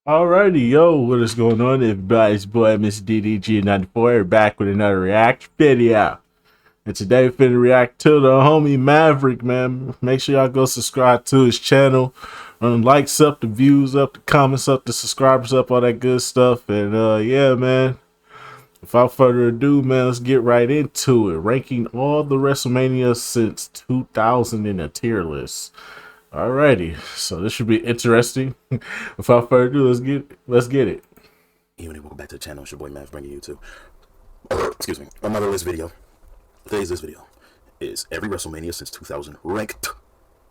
Alrighty, yo, what is going on? Everybody's boy, Miss DDG94, back with another react video. And today, we're finna react to the homie Maverick, man. Make sure y'all go subscribe to his channel. Likes up, the views up, the comments up, the subscribers up, all that good stuff. And yeah, man. Without further ado, man, let's get right into it. Ranking all the WrestleManias since 2000 in a tier list. Alrighty, so this should be interesting. Without further ado, let's get it. Evening, welcome back to the channel. It's your boy Mav bringing you to excuse me, another list video. Today's list video is every WrestleMania since 2000 ranked,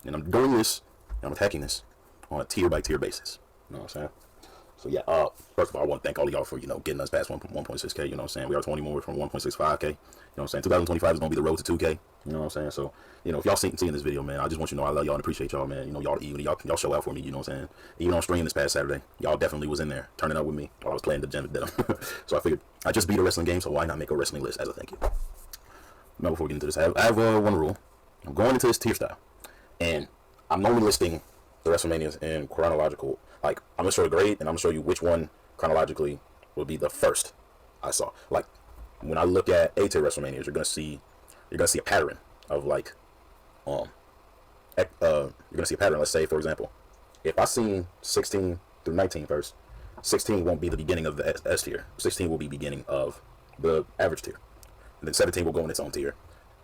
and I'm doing this, and I'm attacking this on a tier by tier basis. You know what I'm saying? So yeah, first of all, I want to thank all of y'all for getting us past 1.6k. You know what I'm saying? We are 20 more from 1.65k. You know what I'm saying? 2025 is gonna be the road to 2k. You know what I'm saying? So if y'all seeing this video, man, I just want you to know I love y'all and appreciate y'all, man. Y'all show out for me. You know what I'm saying? Even on stream this past Saturday, y'all definitely was in there turning up with me while I was playing the Gem Denim. So I figured I just beat a wrestling game, so why not make a wrestling list as a thank you? Now before we get into this, I have one rule. I'm going into this tier style, and I'm normally listing the WrestleManias in chronological. Like, I'm gonna show the grade, and I'm gonna show you which one chronologically will be the first I saw. Like, when I look at A tier WrestleManias, you're gonna see a pattern of like, you're gonna see a pattern. Let's say, for example, if I seen 16 through 19 first, 16 won't be the beginning of the S tier. 16 will be beginning of the average tier, and then 17 will go in its own tier,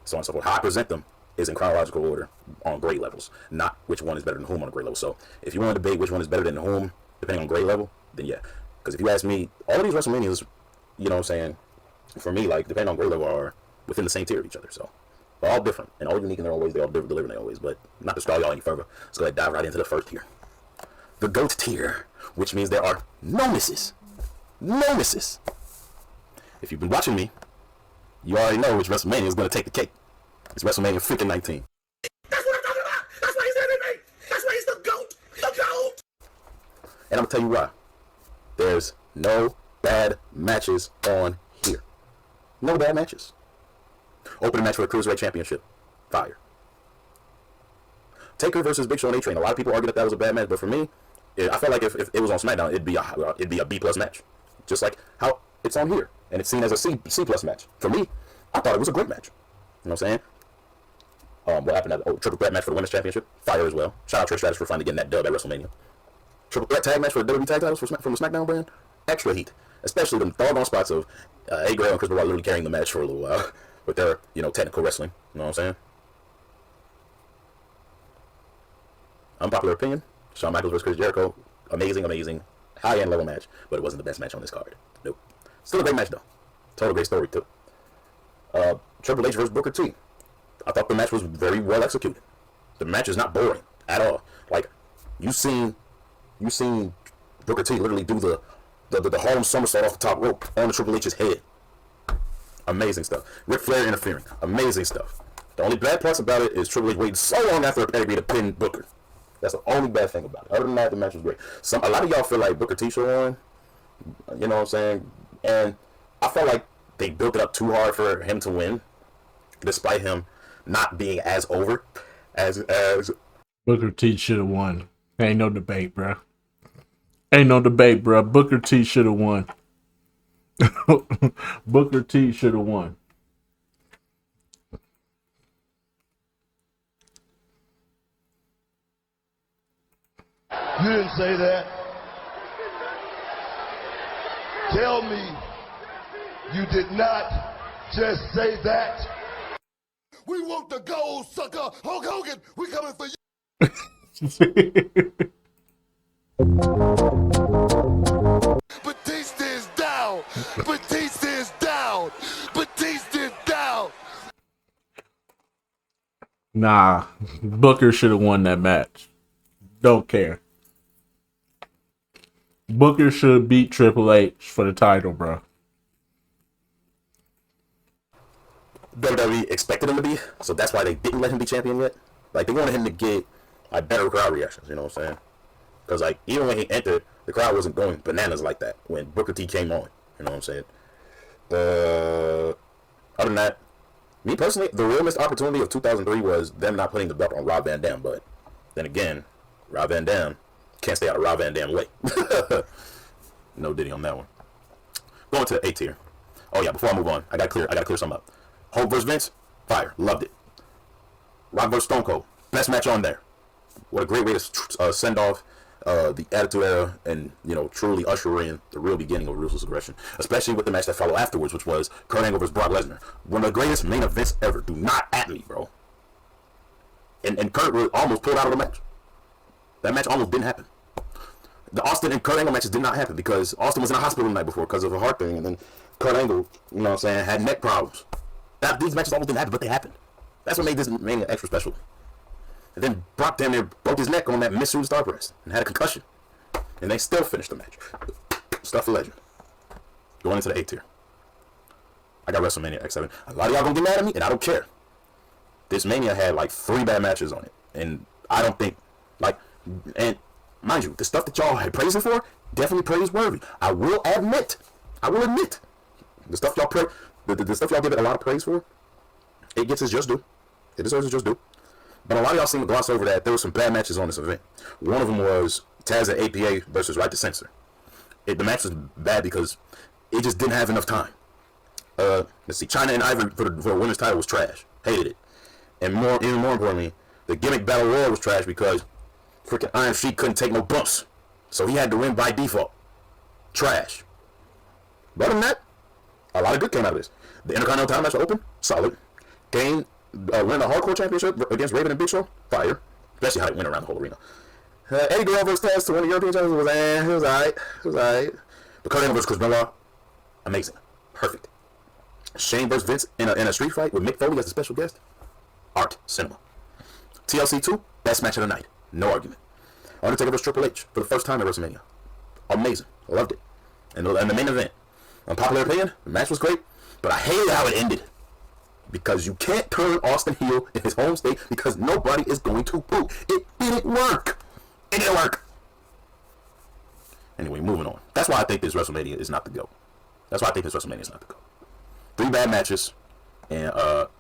so on and so forth. How I present them is in chronological order on grade levels, not which one is better than whom on a grade level. So if you want to debate which one is better than whom, depending on grade level, then yeah. Because if you ask me, all of these WrestleManias, you know what I'm saying, for me, like, depending on grade level, are within the same tier of each other. So they're all different and all unique in their own ways. They all deliver in their own ways. But not to stall y'all any further, let's go ahead and dive right into the first tier. The GOAT tier, which means there are no misses. No misses. If you've been watching me, you already know which WrestleMania is going to take the cake. It's WrestleMania freaking 19. That's what I'm talking about. That's why he's MVP. That's why he's the GOAT. The GOAT. And I'm going to tell you why. There's no bad matches on here. No bad matches. Opening match for the Cruiserweight Championship. Fire. Taker versus Big Show and A-Train. A lot of people argue that was a bad match, but for me, I felt like if it was on SmackDown, it'd be a B+ match. Just like how it's on here. And it's seen as a C+ match. For me, I thought it was a great match. You know what I'm saying? What happened at the triple threat match for the women's championship? Fire as well. Shout out Trish Stratus for finally getting that dub at WrestleMania. Triple threat tag match for the WWE tag titles from the SmackDown brand? Extra heat. Especially the doggone spots of A-Grail and Chris Benoit literally carrying the match for a little while with their, technical wrestling. You know what I'm saying? Unpopular opinion, Shawn Michaels versus Chris Jericho. Amazing, high-end level match, but it wasn't the best match on this card. Nope. Still a great match, though. Total great story, too. Triple H versus Booker T. I thought the match was very well executed. The match is not boring at all. Like, you seen Booker T literally do the Harlem somersault off the top rope on the Triple H's head. Amazing stuff. Ric Flair interfering. Amazing stuff. The only bad parts about it is Triple H waited so long after a pedigree to pin Booker. That's the only bad thing about it. Other than that, the match was great. A lot of y'all feel like Booker T should have won. You know what I'm saying? And I felt like they built it up too hard for him to win, despite him not being as over as Booker T should have won. Ain't no debate, bro. Ain't no debate, bro. Booker T should have won. Booker T should have won. You didn't say that. Tell me you did not just say that. We want the gold, sucker. Hulk Hogan, we coming for you. Batista is down. Batista is down. Batista is down. Nah, Booker should have won that match. Don't care. Booker should beat Triple H for the title, bro. WWE expected him to be, so that's why they didn't let him be champion yet. Like, they wanted him to get better crowd reactions, you know what I'm saying? Because, like, even when he entered, the crowd wasn't going bananas like that when Booker T came on, you know what I'm saying? Other than that, me personally, the real missed opportunity of 2003 was them not putting the belt on Rob Van Dam, but then again, Rob Van Dam can't stay out of Rob Van Dam way. No Diddy on that one. Going to the A tier. Oh yeah, before I move on, I gotta clear something up. Hulk vs Vince, fire, loved it. Rock vs Stone Cold, best match on there. What a great way to send off the Attitude Era and, you know, truly usher in the real beginning of Ruthless Aggression, especially with the match that followed afterwards, which was Kurt Angle vs Brock Lesnar, one of the greatest main events ever. Do not at me, bro. And Kurt really almost pulled out of the match. That match almost didn't happen. The Austin and Kurt Angle matches did not happen because Austin was in a hospital the night before because of a heart thing, and then Kurt Angle, you know what I'm saying, had neck problems. These matches almost didn't happen, but they happened. That's what made this Mania extra special. And then Brock damn near broke his neck on that Mid-Shooting Star Press and had a concussion. And they still finished the match. Stuff for legend. Going into the A tier. I got WrestleMania X7. A lot of y'all gonna get mad at me, and I don't care. This Mania had like 3 bad matches on it. And I don't think, like, and mind you, the stuff that y'all had praised it for, definitely praiseworthy. I will admit, the stuff y'all the stuff y'all give it a lot of praise for, it gets its just due. It deserves its just due. But a lot of y'all seem to gloss over that there were some bad matches on this event. One of them was Taz and APA versus Right to Censor. The match was bad because it just didn't have enough time. Let's see, China and Ivory for the women's title was trash. Hated it. And even more importantly, the gimmick battle royal was trash because freaking Iron Sheik couldn't take no bumps, so he had to win by default. Trash. But other than that, a lot of good came out of this. The Intercontinental title match was open, solid. Kane win the Hardcore Championship against Raven and Big Show, fire. Especially how they went around the whole arena. Eddie Guerrero versus Taz to win the European Championship was alright. But Kurt Angle versus Chris Benoit, amazing, perfect. Shane versus Vince in a street fight with Mick Foley as a special guest, art, cinema. TLC 2, best match of the night, no argument. Undertaker vs Triple H for the first time at WrestleMania, amazing, loved it. And the main event, unpopular opinion, the match was great, but I hated how it ended. Because you can't turn Austin heel in his home state because nobody is going to boo. It didn't work. It didn't work. Anyway, moving on. That's why I think this WrestleMania is not the GOAT. 3 bad matches and a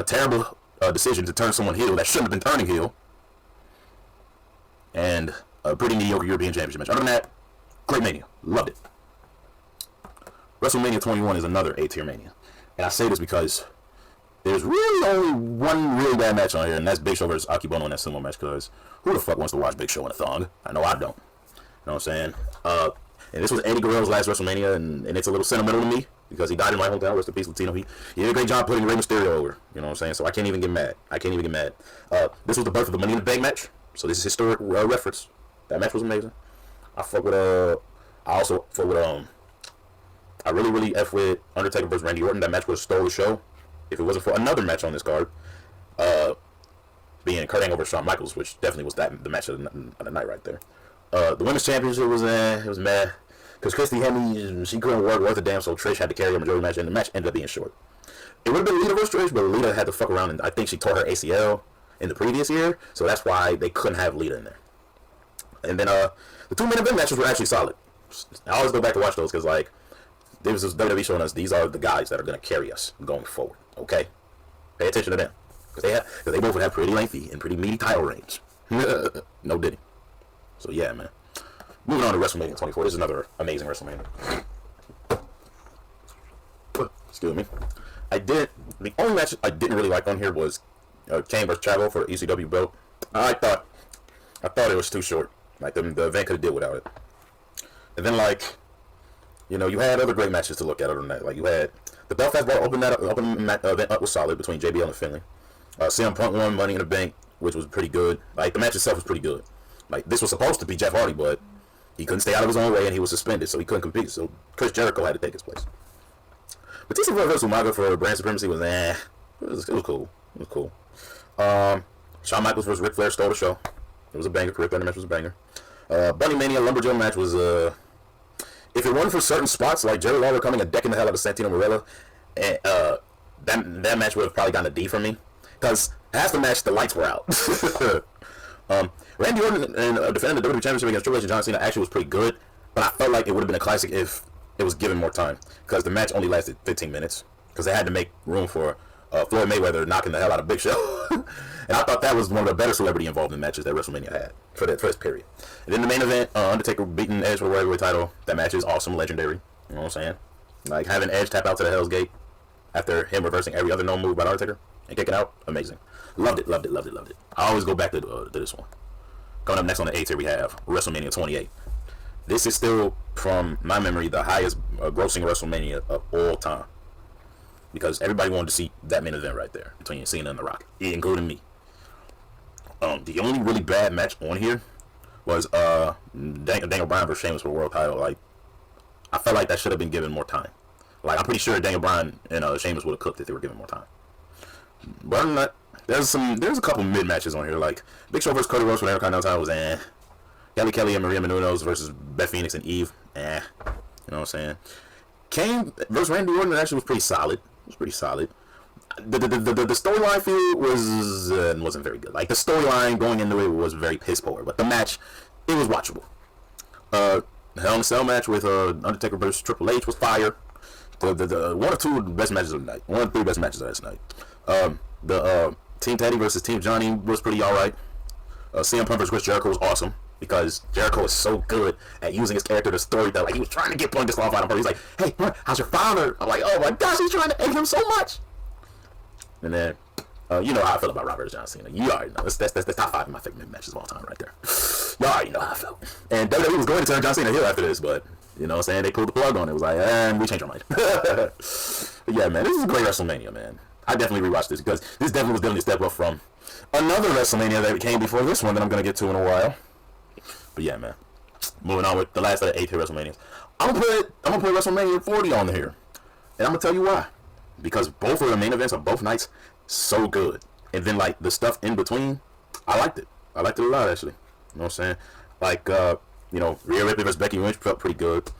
terrible decision to turn someone heel that shouldn't have been turning heel. And a pretty mediocre European Championship match. Other than that, great Mania. Loved it. WrestleMania 21 is another A-tier Mania. And I say this because there's really only one really bad match on here, and that's Big Show versus Akebono in that sumo match, because who the fuck wants to watch Big Show in a thong? I know I don't. You know what I'm saying? And this was Eddie Guerrero's last WrestleMania, and it's a little sentimental to me, because he died in my hometown. Rest in peace, Latino. He did a great job putting Rey Mysterio over. You know what I'm saying? So I can't even get mad. This was the birth of the Money in the Bank match, so this is historic reference. That match was amazing. I really F with Undertaker versus Randy Orton. That match would have stole the show if it wasn't for another match on this card, being Kurt Angle versus Shawn Michaels, which definitely was the match of the night right there. The Women's Championship was it was mad, because Christy Hemme, she couldn't work worth a damn, so Trish had to carry her majority match, and the match ended up being short. It would have been Lita versus Trish, but Lita had to fuck around, and I think she tore her ACL in the previous year, so that's why they couldn't have Lita in there. And then the 2 main event matches were actually solid. I always go back to watch those, because like, there was this WWE showing us these are the guys that are going to carry us going forward. Okay, pay attention to them, because they both would have pretty lengthy and pretty meaty title reigns. No Diddy. So yeah, man. Moving on to WrestleMania 24. This is another amazing WrestleMania. Excuse me. The only match I didn't really like on here was Kane vs Chavo for the ECW belt. I thought it was too short. Like the event could have did without it. And then like, you know, you had other great matches to look at other than that. Like you had the Belfast Bar open event up was solid between JBL and Finlay. CM Punk won Money in the Bank, which was pretty good. Like the match itself was pretty good. Like this was supposed to be Jeff Hardy, but he couldn't stay out of his own way and he was suspended, so he couldn't compete. So Chris Jericho had to take his place. Batista versus Umaga for brand supremacy was it was cool. It was cool. Shawn Michaels versus Ric Flair stole the show. It was a banger. Ric Flair match was a banger. Bunny Mania Lumberjill match was if it weren't for certain spots like Jerry Lawler coming and decking the hell out of Santino Marella, that match would have probably gotten a D from me, because half the match the lights were out. Randy Orton and defending the WWE Championship against Triple H and John Cena actually was pretty good, but I felt like it would have been a classic if it was given more time, because the match only lasted 15 minutes, because they had to make room for Floyd Mayweather knocking the hell out of Big Show. And I thought that was one of the better celebrity involvement matches that WrestleMania had for that first period. And then the main event, Undertaker beating Edge for the World Heavyweight title. That match is awesome, legendary. You know what I'm saying? Like having Edge tap out to the Hell's Gate after him reversing every other known move by the Undertaker and kicking out, amazing. Loved it, loved it, loved it, loved it. I always go back to this one. Coming up next on the 8th here we have WrestleMania 28. This is still, from my memory, the highest grossing WrestleMania of all time. Because everybody wanted to see that main event right there between Cena and The Rock, including me. The only really bad match on here was Daniel Bryan versus Sheamus for the world title. Like, I felt like that should have been given more time. Like, I'm pretty sure Daniel Bryan and Sheamus would have cooked if they were given more time. But other than that, there's a couple mid matches on here. Like Big Show versus Cody Rhodes for the Intercontinental title was Kelly and Maria Menounos versus Beth Phoenix and Eve. You know what I'm saying? Kane versus Randy Orton actually was pretty solid. It was pretty solid. The storyline feel wasn't very good. Like the storyline going into it was very piss poor, but the match, it was watchable. Hell in a Cell match with Undertaker versus Triple H was fire. The one or two of the best matches of the night. One of the three best matches of last night. The Team Teddy versus Team Johnny was pretty alright. CM Punk versus Chris Jericho was awesome because Jericho is so good at using his character to storytell. Like he was trying to get Punk disqualified on purpose. He's like, "Hey, how's your father?" I'm like, "Oh my gosh, he's trying to egg him so much." And then, you know how I feel about Robert John Cena. You already know. That's top 5 of my favorite matches of all time right there. You already know how I felt. And WWE was going to turn John Cena heel after this, but, you know what I'm saying, they pulled the plug on it. It was like, and we changed our mind. But yeah, man, this is a great WrestleMania, man. I definitely rewatched this because this definitely was definitely a step up from another WrestleMania that came before this one that I'm going to get to in a while. But yeah, man. Moving on with the last of the 8 here WrestleManias. I'm gonna put WrestleMania 40 on here. And I'm going to tell you why. Because both of the main events of both nights, so good. And then, like, the stuff in between, I liked it. I liked it a lot, actually. You know what I'm saying? Like, you know, Rhea Ripley versus Becky Lynch felt pretty good.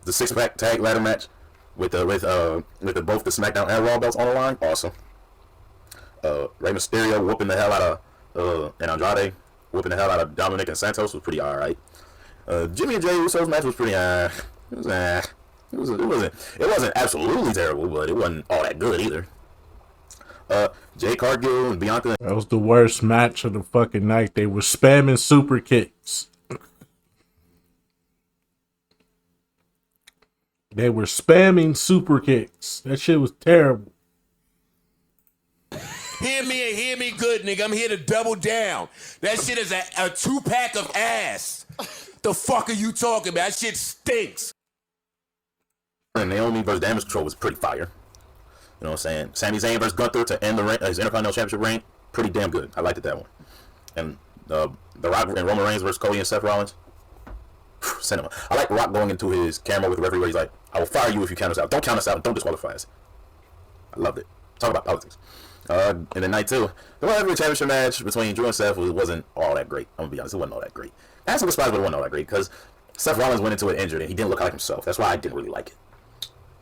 The 6-pack tag ladder match with both the SmackDown and Raw belts on the line, awesome. Rey Mysterio whooping the hell out of, and Andrade whooping the hell out of Dominic and Santos was pretty alright. Jimmy and Jey Uso's match was pretty, it wasn't absolutely terrible, but it wasn't all that good either. Jay Cargill and Bianca. That was the worst match of the fucking night. They were spamming super kicks. They were spamming super kicks. That shit was terrible. Hear me and hear me good, nigga. I'm here to double down. That shit is a 2-pack of ass. The fuck are you talking about? That shit stinks. And Naomi versus Damage Control was pretty fire. You know what I'm saying? Sami Zayn versus Gunther to end his Intercontinental Championship reign, pretty damn good. I liked it, that one. And The Rock and Roman Reigns versus Cody and Seth Rollins, cinema. I like Rock going into his camera with the referee where he's like, "I will fire you if you count us out. Don't count us out and don't disqualify us." I loved it. Talk about politics. And then night 2, the World Heavyweight Championship match between Drew and Seth wasn't all that great. I'm gonna be honest, it wasn't all that great. I was surprised, but it wasn't all that great because Seth Rollins went into it injured and he didn't look like himself. That's why I didn't really like it.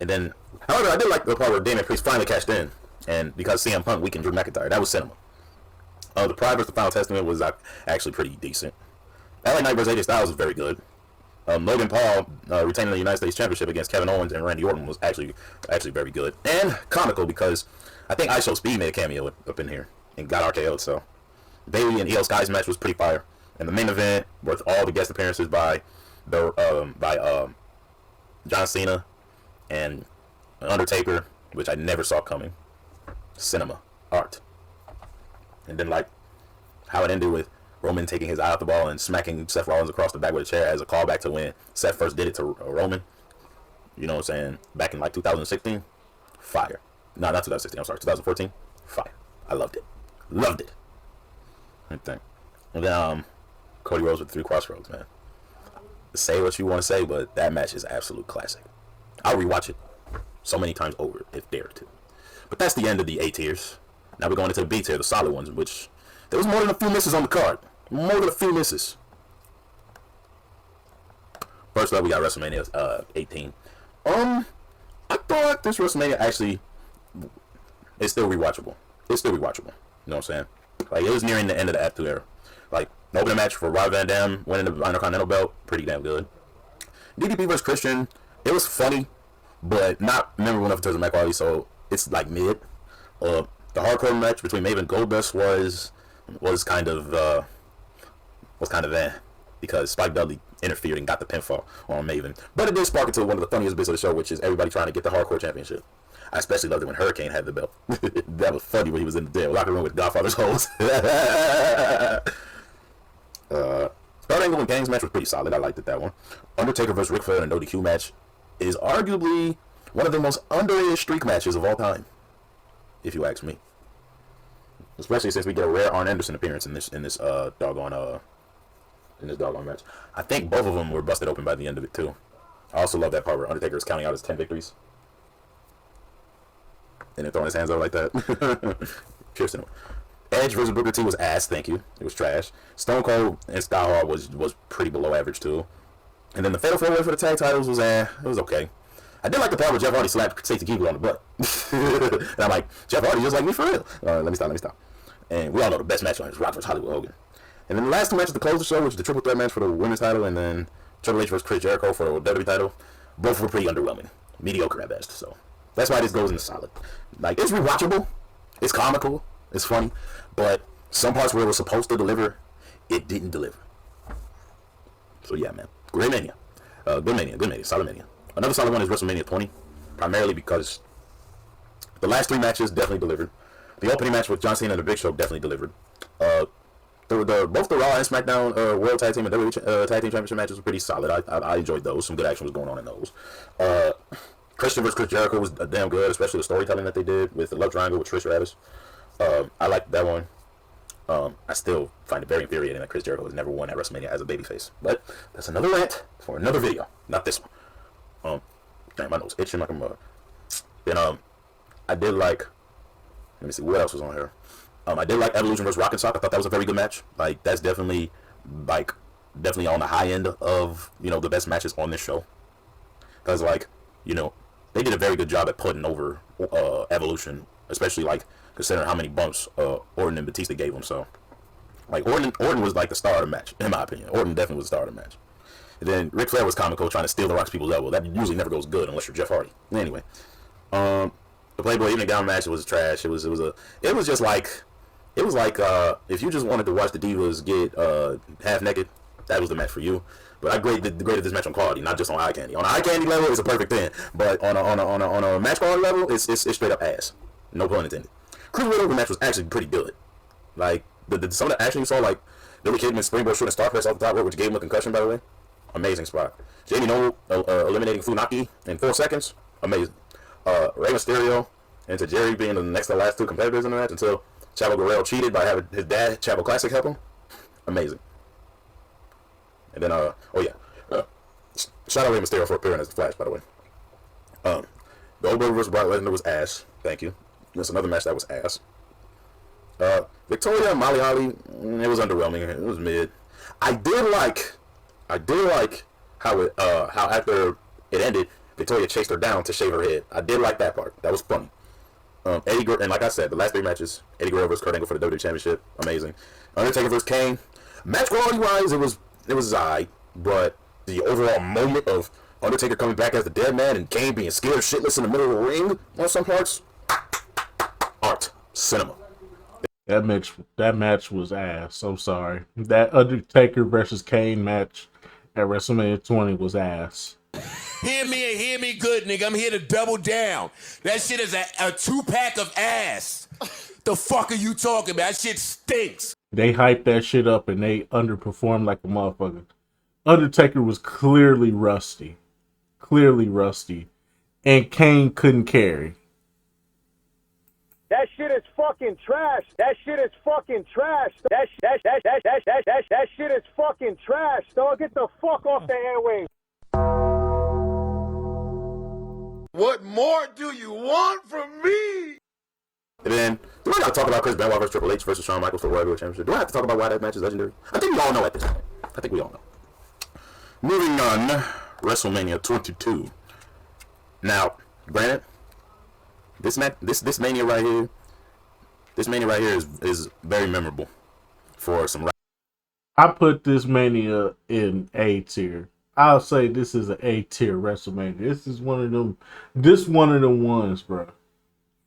And then, however, I did like the part where Damian Priest finally cashed in, and because CM Punk weakened Drew McIntyre, that was cinema. The Pride versus the Final Testament was actually pretty decent. LA Knight versus AJ Styles was very good. Logan Paul retaining the United States Championship against Kevin Owens and Randy Orton was actually very good and comical because I think I Show Speed made a cameo up in here and got RKO'd. So Bayley and Io Sky's match was pretty fire, and the main event with all the guest appearances by John Cena and Undertaker, which I never saw coming. Cinema, art. And then, like, how it ended with Roman taking his eye off the ball and smacking Seth Rollins across the back with a chair as a callback to when Seth first did it to Roman. You know what I'm saying? Back in, like, 2016. Fire. No, not 2016. I'm sorry. 2014. Fire. I loved it. Loved it. And then, Cody Rhodes with 3 Crossroads, man. Say what you want to say, but that match is an absolute classic. I'll rewatch it so many times over if dared to. But that's the end of the A tiers. Now we're going into the B tier, the solid ones, which there was more than a few misses on the card. More than a few misses. First up, we got WrestleMania 18. I thought this WrestleMania actually is still rewatchable. It's still rewatchable. You know what I'm saying? Like, it was nearing the end of the Attitude Era. Like, the opening match for Rob Van Dam winning the Intercontinental belt, pretty damn good. DDP versus Christian, it was funny, but not memorable enough in terms of match quality, so it's like mid. The hardcore match between Maven and Goldust was kind of because Spike Dudley interfered and got the pinfall on Maven. But it did spark into one of the funniest bits of the show, which is everybody trying to get the hardcore championship. I especially loved it when Hurricane had the belt. That was funny when he was in the damn locker room with Godfather's hoes. Start Angle and Gangs match was pretty solid. I liked it, that one. Undertaker vs. Ric Flair in a no DQ match is arguably one of the most underrated streak matches of all time, if you ask me. Especially since we get a rare Arn Anderson appearance in this doggone match. I think both of them were busted open by the end of it too. I also love that part where Undertaker is counting out his 10 victories and then throwing his hands up like that. Cheers to him. Edge versus Booker T was ass, thank you. It was trash. Stone Cold and Scott Hall was pretty below average too. And then the Fatal 4-Way for the tag titles was it was okay. I did like the part where Jeff Hardy slapped Stacey Keebler on the butt. And I'm like, Jeff Hardy just like me for real. Let me stop. And we all know the best match on is Rock vs. Hollywood Hogan. And then the last two matches to close the show, which is the triple threat match for the women's title, and then Triple H vs. Chris Jericho for the WWE title, both were pretty underwhelming. Mediocre at best. So that's why this goes in the solid. Like, it's rewatchable. It's comical. It's funny. But some parts where it was supposed to deliver, it didn't deliver. So yeah, man. Great Mania. Good Mania. Solid Mania. Another solid one is WrestleMania 20. Primarily because the last three matches definitely delivered. The opening match with John Cena and The Big Show definitely delivered. Both the Raw and SmackDown World Tag Team and WWE Tag Team Championship matches were pretty solid. I enjoyed those. Some good action was going on in those. Christian vs. Chris Jericho was damn good, especially the storytelling that they did with the Love Triangle with Trish Stratus. I liked that one. I still find it very infuriating that Chris Jericho has never won at WrestleMania as a babyface. But that's another rant for another video, not this one. Damn, my nose itching like a mug. Then I did like. Let me see what else was on here. I did like Evolution vs. Rock and Sock. I thought that was a very good match. Like, that's definitely on the high end of the best matches on this show. Because they did a very good job at putting over Evolution, especially considering how many bumps Orton and Batista gave them. So Orton was like the star of the match, in my opinion. Orton definitely was the star of the match. And then Ric Flair was comical, trying to steal the Rock's people's elbow. That usually never goes good unless you're Jeff Hardy. Anyway, the Playboy Evening Gown match was trash. It was just like if you just wanted to watch the Divas get half naked, that was the match for you. But I graded this match on quality, not just on eye candy. On an eye candy level, it's a perfect 10. But on a match quality level, it's straight up ass. No pun intended. Cruiserweight match was actually pretty good. Like some of the action you saw, like Billy Kidman springboard shooting star press off the top rope, which gave him a concussion, by the way. Amazing spot. Jamie Noble eliminating Funaki in 4 seconds. Amazing. Rey Mysterio and Tajiri being the next to last two competitors in the match until Chavo Guerrero cheated by having his dad, Chavo Classic, help him. Amazing. And then, shout out Rey Mysterio for appearing as the Flash, by the way. Goldberg vs. Brock Lesnar was ass. Thank you. That's another match that was ass. Victoria and Molly Holly, it was underwhelming. It was mid. I did like how after it ended, Victoria chased her down to shave her head. I did like that part. That was funny. Eddie Guerrero, and like I said, the last 3 matches, Eddie Guerrero vs. Kurt Angle for the WWE Championship, amazing. Undertaker vs. Kane, match quality wise, it was Zai, but the overall moment of Undertaker coming back as the dead man and Kane being scared shitless in the middle of the ring on some parts, art, cinema. That match was ass. I'm sorry. That Undertaker versus Kane match at WrestleMania 20 was ass. Hear me good, nigga. I'm here to double down. That shit is a 2-pack of ass. The fuck are you talking about? That shit stinks. They hyped that shit up and they underperformed like a motherfucker. Undertaker was clearly rusty. And Kane couldn't carry. That shit is fucking trash. That shit is fucking trash. That shit is fucking trash. Dog, get the fuck off the airwaves. What more do you want from me? And then, do I got to talk about Chris Benoit versus Triple H versus Shawn Michaels for the World Heavyweight Championship? Do I have to talk about why that match is legendary? I think we all know at this point. I think we all know. Moving on, WrestleMania 22. Now, granted, this Mania right here is very memorable for some. I put this Mania in A tier. I'll say this is an A tier WrestleMania. This is one of them. This one of the ones, bro.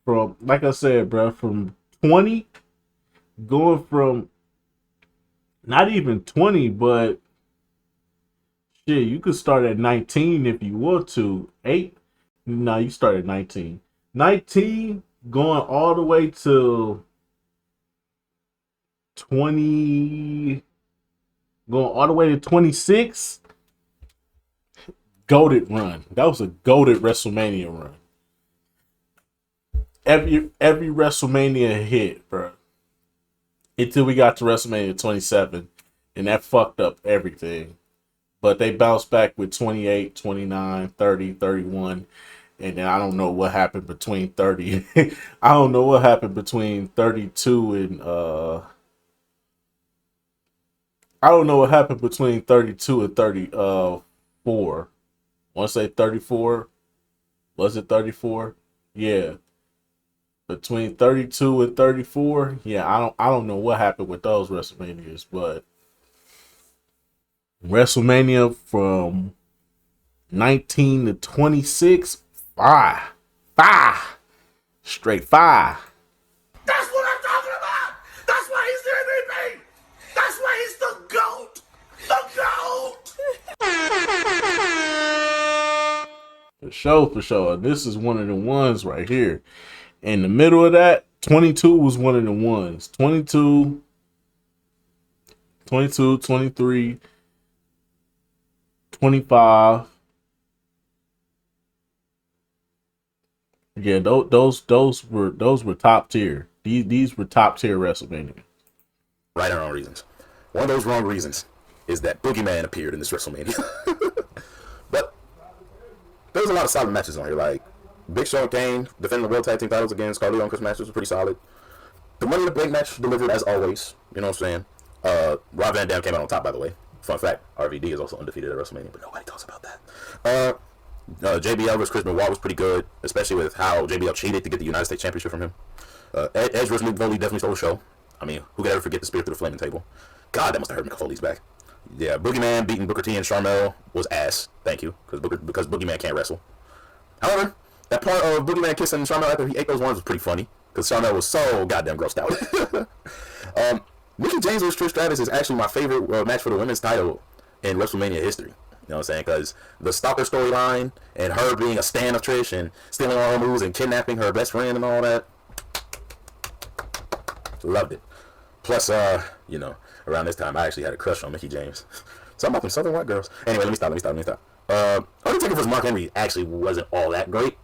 from, like I said, bro, from 20, going from not even 20, but shit, you could start at 19 if you want to. 8, no, you start at 19. 19, going all the way to 20, going all the way to 26. Goated run. That was a goated WrestleMania run. Every WrestleMania hit, bro. Until we got to WrestleMania 27, and that fucked up everything. But they bounced back with 28, 29, 30, 31, and then I don't know what happened between 30. I don't know what happened between 32 and I don't know what happened between 32 and 34. I want to say 34. Was it 34? Yeah. Between 32 and 34. Yeah, I don't know what happened with those WrestleManias, but WrestleMania from 19 to 26, fire. Straight fire. That's what I'm talking about. That's why he's the MVP. That's why he's the GOAT. The GOAT. For sure. This is one of the ones right here. In the middle of that, 22 was one of the ones. 22, 23, 25. Yeah, those were top tier. These were top tier WrestleMania. Right or wrong reasons. One of those wrong reasons is that Boogeyman appeared in this WrestleMania. But there was a lot of solid matches on here. Like Big Show and Kane defending the World Tag Team titles against Carlito and Chris Masters was pretty solid. The Money in the Bank match delivered as always. You know what I'm saying? Rob Van Dam came out on top, by the way. Fun fact, RVD is also undefeated at WrestleMania, but nobody talks about that. JBL versus Chris Benoit was pretty good, especially with how JBL cheated to get the United States Championship from him. Edge versus Mick Foley definitely stole the show. I mean, who could ever forget the spear through the flaming table? God, that must have hurt Mick Foley's back. Yeah, Boogeyman beating Booker T and Sharmell was ass. Thank you, because Boogeyman can't wrestle. However, that part of Boogeyman kissing Sharmell after he ate those worms was pretty funny, because Sharmell was so goddamn grossed out. Mickie James versus Trish Stratus is actually my favorite match for the women's title in WrestleMania history. You know what I'm saying? Because the Stalker storyline and her being a stan of Trish and stealing all her moves and kidnapping her best friend and all that. Loved it. Plus, you know, around this time I actually had a crush on Mickie James. Something about them Southern white girls. Anyway, let me stop. Undertaker vs. Mark Henry actually wasn't all that great.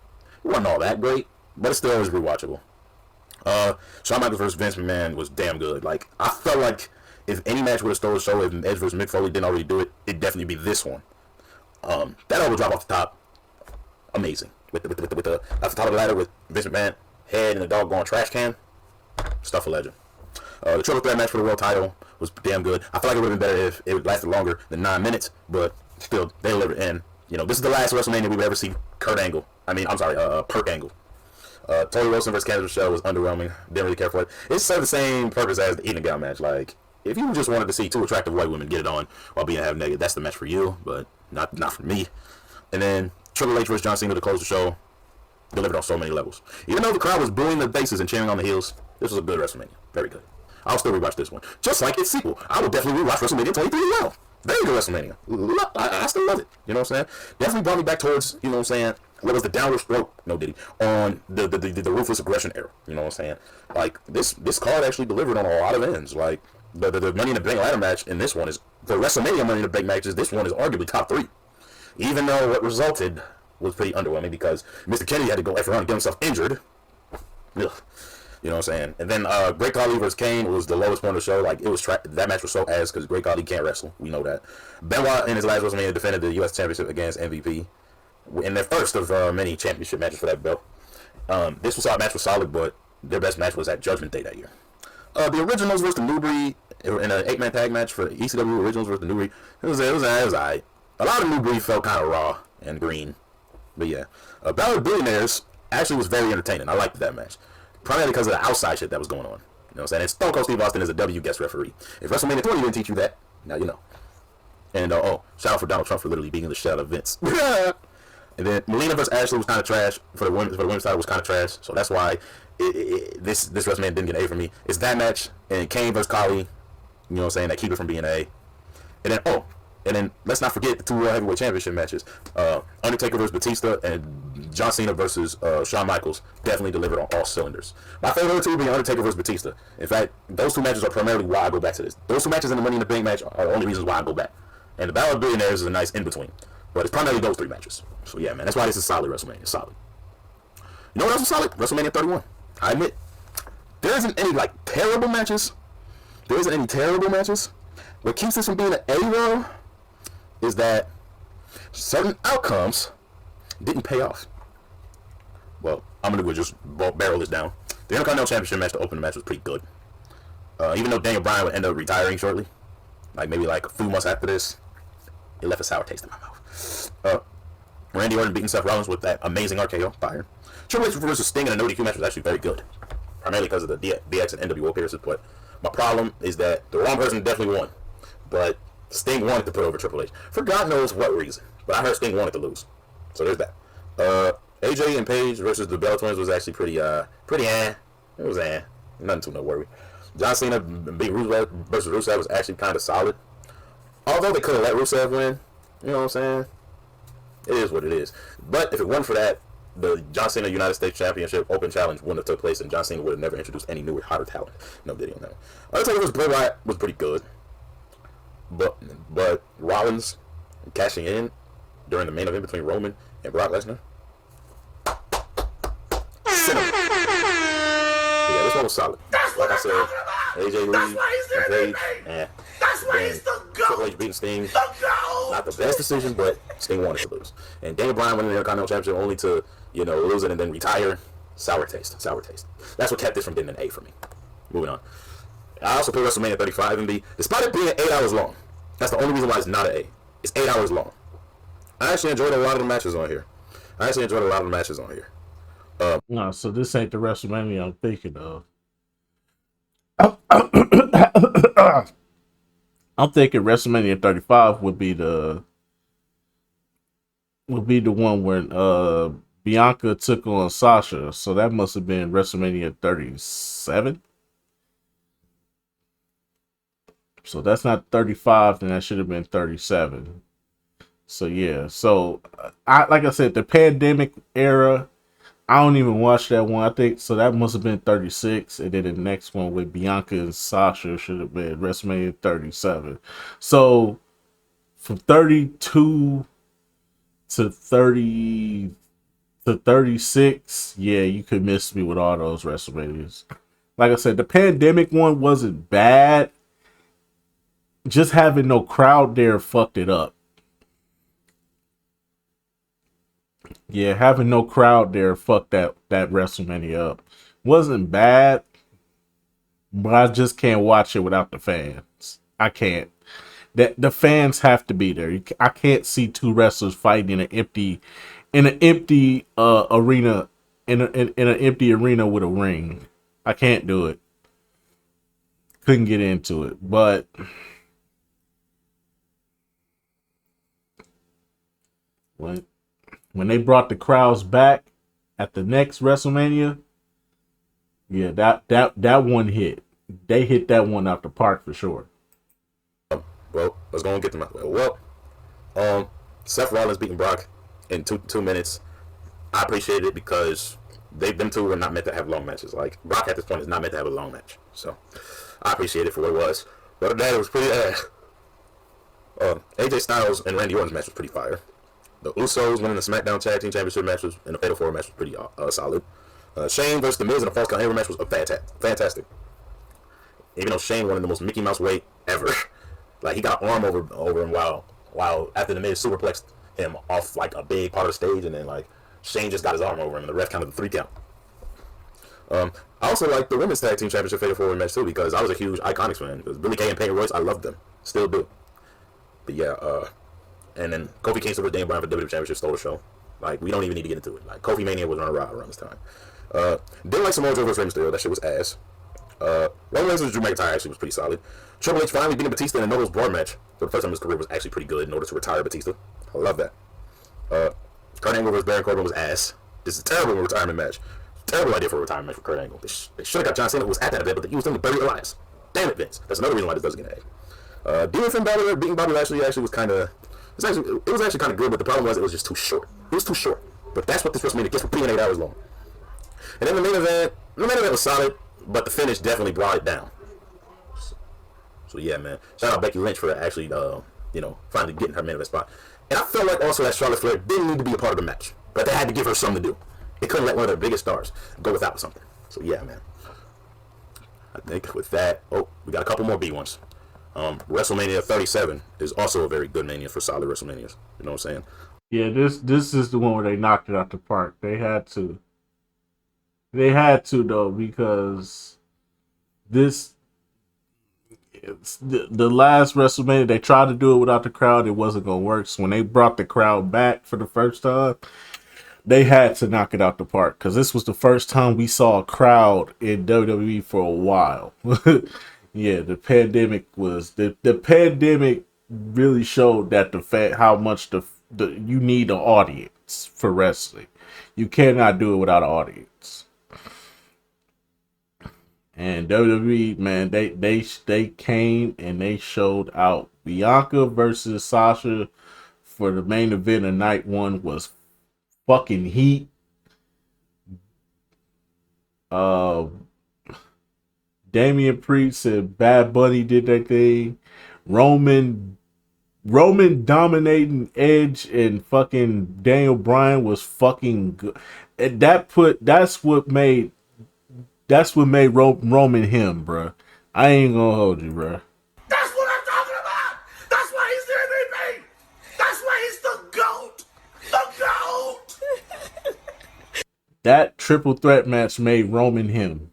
It wasn't all that great, but it still was rewatchable. Shawn Michaels versus Vince McMahon was damn good. Like, I felt like if any match would have stole the show, if Edge versus Mick Foley didn't already do it, it'd definitely be this one. That overdrop off the top, amazing. With the off the top of the ladder with Vince McMahon head in the doggone trash can, stuff a legend. The triple threat match for the world title was damn good. I feel like it would have been better if it lasted longer than 9 minutes, but still, they delivered. And you know, this is the last WrestleMania we would ever see Perk Angle. Tony Wilson versus Candice LeRae was underwhelming. Didn't really care for it. It served the same purpose as the Eating Gown match. Like, if you just wanted to see two attractive white women get it on while being half naked, that's the match for you, but not for me. And then Triple H versus John Cena to close the show delivered on so many levels. Even though the crowd was booing the faces and cheering on the heels, this was a good WrestleMania. Very good. I'll still rewatch this one. Just like its sequel. I will definitely rewatch WrestleMania 23 as well. Very good WrestleMania. I still love it. You know what I'm saying? Definitely brought me back towards, you know what I'm saying, what was the downward stroke, no Diddy, on the ruthless aggression era. You know what I'm saying? Like, this card actually delivered on a lot of ends. Like, the Money in the Bank ladder match in this one is, the WrestleMania Money in the Bank matches, this one is arguably top 3. Even though what resulted was pretty underwhelming because Mr. Kennedy had to go F around and get himself injured. Ugh. You know what I'm saying? And then Great Khali versus Kane was the lowest point of the show. Like, it was that match was so ass because Great Khali can't wrestle. We know that. Benoit in his last WrestleMania defended the U.S. Championship against MVP in their first of many championship matches for that belt. This match was solid, but their best match was at Judgment Day that year. The Originals versus the New Breed in an 8-man tag match for the ECW Originals versus the New Breed. It was alright. A lot of New Breed felt kind of raw and green. But yeah. Battle of Billionaires actually was very entertaining. I liked that match. Primarily because of the outside shit that was going on. You know what I'm saying? And Stone Cold Steve Austin is a W guest referee. If WrestleMania 20 didn't teach you that, now you know. And shout out for Donald Trump for literally beating the shit out of Vince. And then Melina versus Ashley was kind of trash for the women's title was kind of trash. So that's why this WrestleMania didn't get an A for me. It's that match and Kane versus Khali. You know what I'm saying? That keep it from being an A. And then let's not forget the two World Heavyweight Championship matches. Undertaker versus Batista and John Cena versus Shawn Michaels definitely delivered on all cylinders. My favorite of the two would be Undertaker versus Batista. In fact, those two matches are primarily why I go back to this. Those two matches and the Money in the Bank match are the only reasons why I go back. And the Battle of Billionaires is a nice in-between. But it's primarily those three matches. So yeah, man, that's why this is solid WrestleMania. Solid. You know what else is solid? WrestleMania 31. I admit, there isn't any terrible matches. There isn't any terrible matches. What keeps this from being an A though is that certain outcomes didn't pay off. Well, I'm gonna just barrel this down. The Intercontinental Championship match, the opening match, was pretty good. Even though Daniel Bryan would end up retiring shortly, maybe a few months after this, it left a sour taste in my mouth. Randy Orton beating Seth Rollins with that amazing RKO fire. Triple H versus Sting in a no DQ match was actually very good, primarily because of the DX and NWO appearances. But my problem is that the wrong person definitely won. But Sting wanted to put over Triple H for God knows what reason. But I heard Sting wanted to lose, so there's that. AJ and Paige versus the Bella Twins was actually pretty It was nothing too no worry. John Cena beat Rusev versus Rusev was actually kind of solid. Although they could have let Rusev win, you know what I'm saying? It is what it is. But if it wasn't for that, the John Cena United States Championship Open Challenge wouldn't have took place, and John Cena would have never introduced any newer, hotter talent. No video on that. Undertaker vs. Bray Wyatt was pretty good, but Rollins cashing in during the main event between Roman and Brock Lesnar. Cinema. But yeah, this one was solid. Like I said, AJ Lee and Paige, That's why he's the GOAT. Triple H beating Sting. The GOAT. Not the best decision, but Sting wanted to lose. And Daniel Bryan winning the Intercontinental Championship only to, lose it and then retire. Sour taste. That's what kept this from getting an A for me. Moving on. I also put WrestleMania 35 in B, despite it being 8 hours long. That's the only reason why it's not an A. It's 8 hours long. I actually enjoyed a lot of the matches on here. No, so this ain't the WrestleMania I'm thinking of. I'm thinking WrestleMania 35 would be the one when Bianca took on Sasha. So that must have been WrestleMania 37. So that's not 35, then that should have been 37. So yeah, so like I said, the pandemic era, I don't even watch that one. I think so that must have been 36, and then the next one with Bianca and Sasha should have been WrestleMania 37. So from 32 to 30 to 36, yeah, you could miss me with all those WrestleManias. Like I said, the pandemic one wasn't bad. Just having no crowd there fucked it up. Yeah, having no crowd there fucked that WrestleMania up. Wasn't bad, but I just can't watch it without the fans. I can't. The fans have to be there. I can't see two wrestlers fighting in an empty arena in an empty arena with a ring. I can't do it. Couldn't get into it, but when they brought the crowds back at the next WrestleMania, yeah, that one hit. They hit that one out the park for sure. Well, let's go and get them out the way. Well, Seth Rollins beating Brock in two minutes. I appreciate it because them two were not meant to have long matches. Like, Brock at this point is not meant to have a long match. So I appreciate it for what it was. But that it was pretty AJ Styles and Randy Orton's match was pretty fire. The Usos winning the SmackDown Tag Team Championship match was, and the Fatal 4 match was pretty solid. Shane versus The Miz in the Falls Count Anywhere match was fantastic. Even though Shane won in the most Mickey Mouse way ever. Like, he got an arm over him while after The Miz superplexed him off like a big part of the stage, and then like Shane just got his arm over him and the ref counted the 3 count. I also like the Women's Tag Team Championship Fatal 4 match too, because I was a huge Iconics fan. Because Billie Kay and Peyton Royce, I loved them. Still do. But yeah, and then Kofi Kingston versus Daniel Bryan for WWE Championship stole the show. Like, we don't even need to get into it. Like, Kofi Mania was on a ride around this time. Didn't like Samoa Joe versus Rey Mysterio. That shit was ass. Roman Reigns versus Drew McIntyre actually was pretty solid. Triple H finally beating Batista in a no-holds barred match for the first time in his career was actually pretty good in order to retire Batista. I love that. Kurt Angle versus Baron Corbin was ass. This is a terrible retirement match. Terrible idea for a retirement match for Kurt Angle. They should have got John Cena, who was at that event, but they used him to bury Elias. Damn it, Vince. That's another reason why this doesn't get added. Demon Finn Balor beating Bobby Lashley actually was kind of... It was actually kind of good, but the problem was it was just too short. It was too short. But that's what this WrestleMania gets for being 8 hours long. And then the main event was solid, but the finish definitely brought it down. So yeah, man. Shout out Becky Lynch for actually, finally getting her main event spot. And I felt like also that Charlotte Flair didn't need to be a part of the match, but they had to give her something to do. They couldn't let one of their biggest stars go without something. So yeah, man. I think with that, we got a couple more B ones. WrestleMania 37 is also a very good mania for solid WrestleManias. You know what I'm saying? Yeah, this is the one where they knocked it out the park. They had to. They had to though, because it's the last WrestleMania they tried to do it without the crowd. It wasn't gonna work. So when they brought the crowd back for the first time, they had to knock it out the park, because this was the first time we saw a crowd in WWE for a while. Yeah, the pandemic really showed that how much you need an audience for wrestling. You cannot do it without an audience. And WWE, man, they came and they showed out. Bianca versus Sasha for the main event of night one was fucking heat. Damian Priest and Bad Bunny did their thing. Roman dominating Edge and fucking Daniel Bryan was fucking good. And that's what made Roman him, bruh. I ain't gonna hold you, bruh. That's what I'm talking about. That's why he's the MVP. That's why he's the GOAT. The GOAT. That triple threat match made Roman him.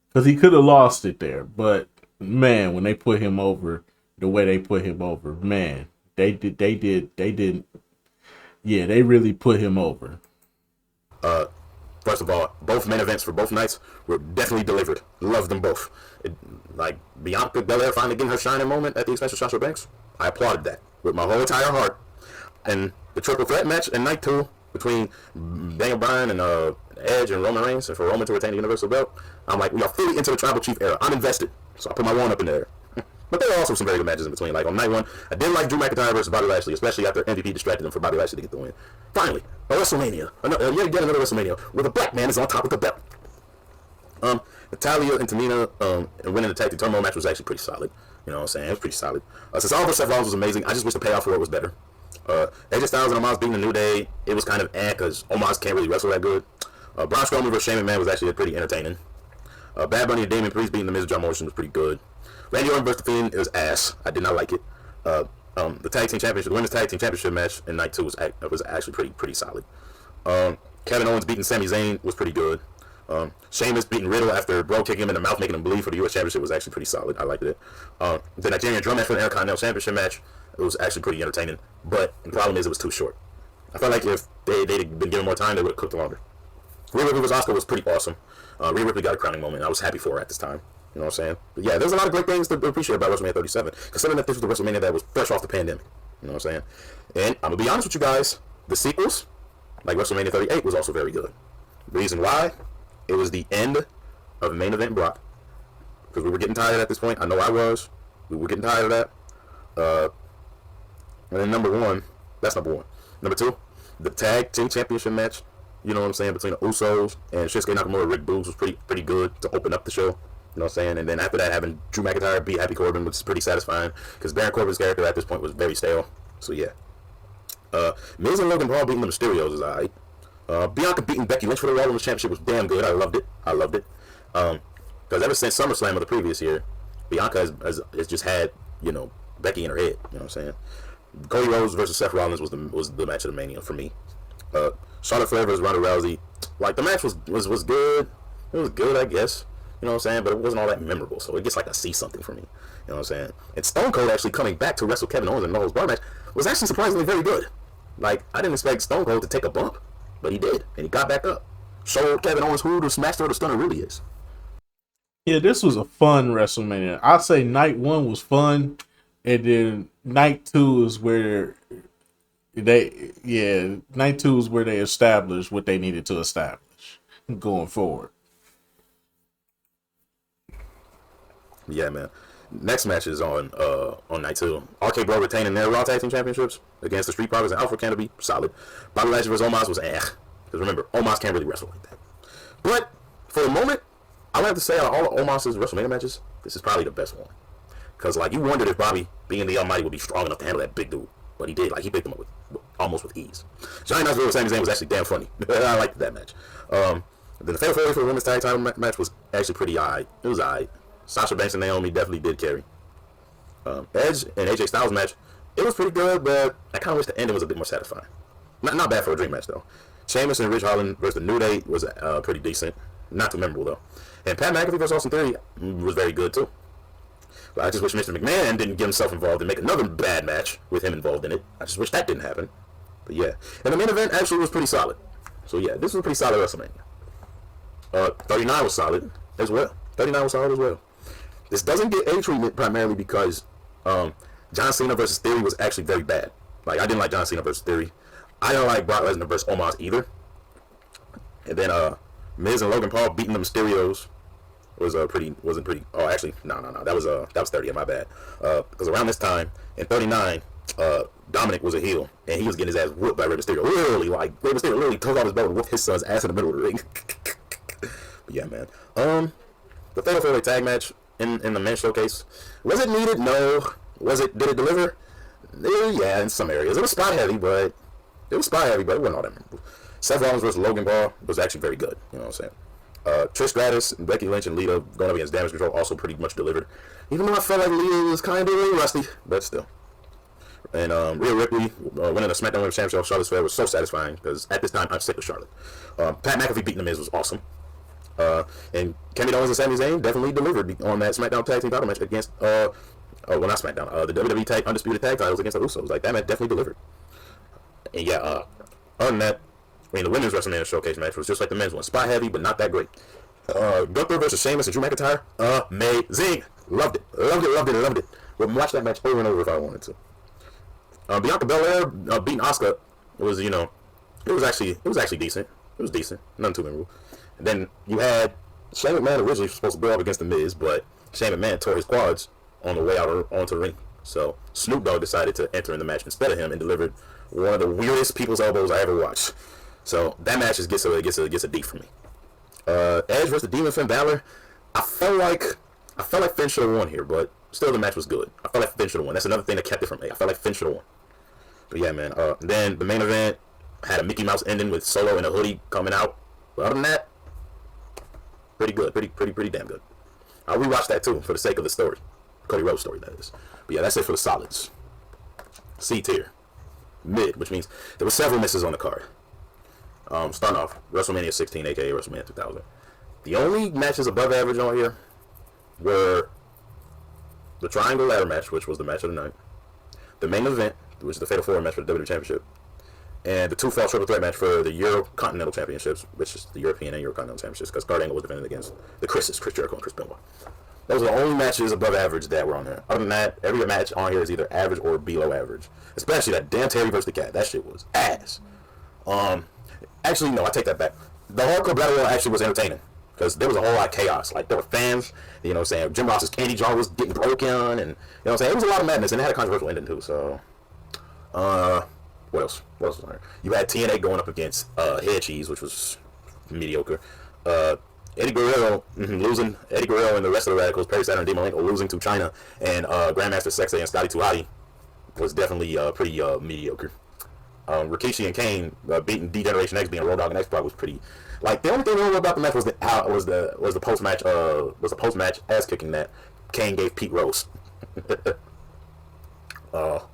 Because he could have lost it there. But, man, when they put him over the way they put him over, man, they really put him over. First of all, both main events for both nights were definitely delivered. Loved them both. Bianca Belair finally getting her shining moment at the expense of Sasha Banks. I applauded that with my whole entire heart. And the triple threat match in night 2 between Daniel Bryan and Edge and Roman Reigns, and for Roman to retain the Universal Belt, I'm like, we are fully into the Tribal Chief era. I'm invested. So I put my one up in there. But there are also some very good matches in between. Like on night 1, I did like Drew McIntyre versus Bobby Lashley, especially after MVP distracted him for Bobby Lashley to get the win. Finally, a WrestleMania. Yet again, another WrestleMania where the black man is on top of the belt. Natalya and Tamina and winning the tag team turmoil match was actually pretty solid. You know what I'm saying? It was pretty solid. Since all the Seth Rollins was amazing, I just wish the payoff for it was better. AJ Styles and Omos beating the New Day, it was kind of because Omos can't really wrestle that good. Braun Strowman versus Shane McMahon was actually pretty entertaining. Bad Bunny and Damian Priest beating the Miz and John Morrison was pretty good. Randy Orton versus The Fiend, it was ass. I did not like it. The tag team championship, the women's tag team championship match in night 2 was actually pretty solid. Kevin Owens beating Sami Zayn was pretty good. Sheamus beating Riddle after Bro kicking him in the mouth, making him bleed for the U.S. Championship was actually pretty solid. I liked it. The Nigerian drum match for the Intercontinental Championship match, it was actually pretty entertaining. But the problem is it was too short. I felt like if they'd been given more time, they would have cooked longer. Rhea Ripley vs. Asuka was pretty awesome. Rhea Ripley got a crowning moment. I was happy for her at this time. You know what I'm saying? But yeah, there's a lot of great things to appreciate about WrestleMania 37, considering that this was the WrestleMania that was fresh off the pandemic. You know what I'm saying? And I'm going to be honest with you guys, the sequels, like WrestleMania 38, was also very good. The reason why, it was the end of main event Brock, because we were getting tired at this point. I know I was. We were getting tired of that. And then that's number one. Number 2, the tag team championship match, you know what I'm saying, between the Usos and Shinsuke Nakamura and Rick Boogs was pretty good to open up the show. You know what I'm saying? And then after that, having Drew McIntyre beat Happy Corbin was pretty satisfying, because Baron Corbin's character at this point was very stale. So yeah. Miz and Logan Paul beating the Mysterios is alright. Bianca beating Becky Lynch for the Raw Women's Championship was damn good. I loved it. Because ever since SummerSlam of the previous year, Bianca has just had, Becky in her head. You know what I'm saying? Cody Rhodes versus Seth Rollins was the match of the Mania for me. Charlotte Flair versus Ronda Rousey, like, the match was good. It was good, I guess. You know what I'm saying? But it wasn't all that memorable, so it gets like a C something for me. You know what I'm saying? And Stone Cold actually coming back to wrestle Kevin Owens in the Bar match was actually surprisingly very good. Like, I didn't expect Stone Cold to take a bump, but he did, and he got back up. Showed Kevin Owens who the Smash the Stunner really is. Yeah, this was a fun WrestleMania. I'd say night 1 was fun, and then night 2 is where Night 2 is where they established what they needed to establish going forward. Yeah, man. Next match is on night 2. RK Bro retaining their Raw Tag Team Championships against the Street Profits and Alpha Canopy. Solid. Bobby Lashley vs. Omos was Because remember, Omos can't really wrestle like that. But for the moment, I would have to say out of all of Omos' WrestleMania matches, this is probably the best one. Because like you wondered if Bobby, being the Almighty, would be strong enough to handle that big dude. But he did. Like he picked him up almost with ease. Johnny Knoxville with Sami Zayn was actually damn funny. I liked that match. Then the Fatal 4-Way for the Women's Tag Title match was actually pretty alright. It was alright. Sasha Banks and Naomi definitely did carry. Edge and AJ Styles match, it was pretty good, but I kind of wish the ending was a bit more satisfying. Not bad for a dream match though. Sheamus and Ridge Holland versus the New Day was pretty decent. Not too memorable though. And Pat McAfee versus Austin Theory was very good too. But I just wish Mr. McMahon didn't get himself involved and make another bad match with him involved in it. I just wish that didn't happen. But yeah. And the main event actually was pretty solid. So yeah, this was a pretty solid WrestleMania. 39 was solid as well. 39 was solid as well. This doesn't get A treatment primarily because John Cena versus Theory was actually very bad. Like I didn't like John Cena versus Theory. I don't like Brock Lesnar versus Omos either. And then Miz and Logan Paul beating the Mysterios wasn't pretty. Oh, actually, no. That was 30. My bad. Because around this time in 39, Dominic was a heel and he was getting his ass whooped by Rey Mysterio. Literally, like Rey Mysterio literally took off his belt and whooped his son's ass in the middle of the ring. But yeah, man. The Fatal 4-Way tag match in the men's showcase, was it needed? No. Did it deliver? Yeah, in some areas. It was spot heavy, but it wasn't all that memorable. Seth Rollins versus Logan Paul was actually very good. You know what I'm saying? Trish Stratus, Becky Lynch, and Lita going up against Damage Control also pretty much delivered. Even though I felt like Lita was kind of really rusty, but still. And Rhea Ripley winning the SmackDown Women's Championship, Charlotte Flair was so satisfying because at this time I'm sick of Charlotte. Pat McAfee beating The Miz was awesome. And Kevin Owens and Sami Zayn definitely delivered on that SmackDown Tag Team title match against not SmackDown, the WWE Undisputed Tag Titles against the Usos. Like that match definitely delivered. And yeah, other than that, the women's WrestleMania Showcase match was just like the men's one, spot heavy but not that great. Gunther versus Sheamus and Drew McIntyre, amazing. Loved it. Would watch that match over and over if I wanted to. Bianca Belair beating Asuka was, it was actually decent. It was decent, nothing too memorable. And then you had Shane McMahon originally supposed to go up against The Miz, but Shane McMahon tore his quads on the way out onto the ring. So Snoop Dogg decided to enter in the match instead of him and delivered one of the weirdest people's elbows I ever watched. So that match just gets a D for me. Edge versus Demon Finn Balor. I felt like Finn should have won here, but still the match was good. I felt like Finn should have won. That's another thing that kept it from me. I felt like Finn should have won. But yeah, man. Then the main event had a Mickey Mouse ending with Solo in a hoodie coming out. But other than that, pretty good. Pretty damn good. I'll rewatch that too for the sake of the story. Cody Rhodes story, that is. But yeah, that's it for the solids. C tier. Mid, which means there were several misses on the card. Starting off, WrestleMania 16, aka WrestleMania 2000. The only matches above average on here were the Triangle Ladder match, which was the match of the night, the main event, which is the Fatal 4 match for the WWE Championship, and the two-fall triple threat match for the Euro-Continental Championships, which is the European and Euro-Continental Championships, because Kurt Angle was defending against the Chris Jericho and Chris Benoit. Those are the only matches above average that were on there. Other than that, every match on here is either average or below average. Especially that damn Terry versus the Cat. That shit was ass. Actually, no, I take that back. The Hardcore Battle Royal actually was entertaining because there was a whole lot of chaos. Like, there were fans, you know what I'm saying? Jim Ross's candy jar was getting broken, and, you know what I'm saying? It was a lot of madness, and it had a controversial ending, too, so... What else? What else was on there? You had TNA going up against Head Cheese, which was mediocre. Eddie Guerrero losing. Eddie Guerrero and the rest of the Radicals, Perry Saturn and Dean Malenko losing to China, and Grandmaster Sexay and Scotty 2 Hotty was definitely pretty mediocre. Rikishi and Kane beating D-Generation X, being Road Dogg and X-Pac was pretty. Like, the only thing wrong about the match was the post match ass kicking that Kane gave Pete Rose. What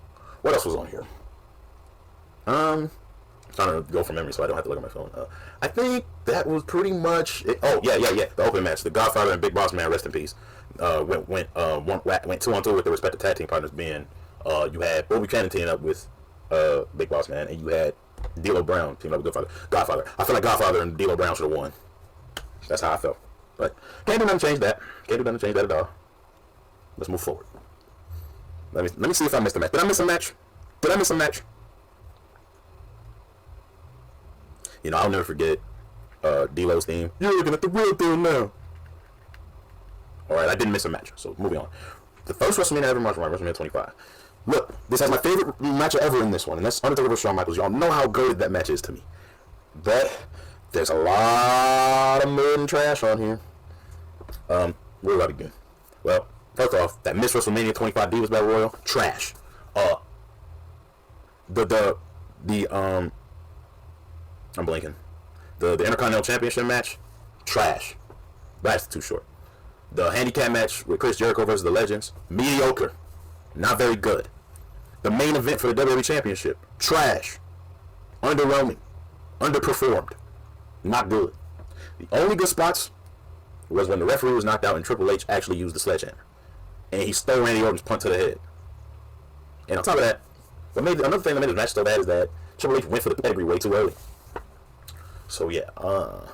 else was on here? I'm trying to go from memory so I don't have to look at my phone. I think that was pretty much it. Oh yeah. The open match, the Godfather and Big Boss Man, rest in peace. Went 2-on-2 with their respective tag team partners. Being you had Bobby Cannon teaming up with Big Boss Man, and you had D'Lo Brown teaming up with Godfather. I feel like Godfather and D'Lo Brown should have won. That's how I felt. But can't do nothing to change that. Can't do nothing to change that at all. Let's move forward. Let me see if I missed a match. Did I miss a match? You know, I'll never forget D-Lo's theme. You're looking at the real deal now. Alright, I didn't miss a match, so moving on. The first WrestleMania I ever watched was WrestleMania 25. Look, this has my favorite match ever in this one, and that's Undertaker vs. Shawn Michaels. Y'all know how good that match is to me. But there's a lot of mud and trash on here. Where do I begin? Well, first off, that Miss WrestleMania 25 Divas Battle Royal, trash. I'm blinking. The Intercontinental Championship match, trash. That's too short. The handicap match with Chris Jericho versus the Legends, mediocre. Not very good. The main event for the WWE Championship, trash. Underwhelming. Underperformed. Not good. The only good spots was when the referee was knocked out and Triple H actually used the sledgehammer. And he stole Randy Orton's punt to the head. And on top of that, another thing that made the match so bad is that Triple H went for the pedigree way too early. So yeah, other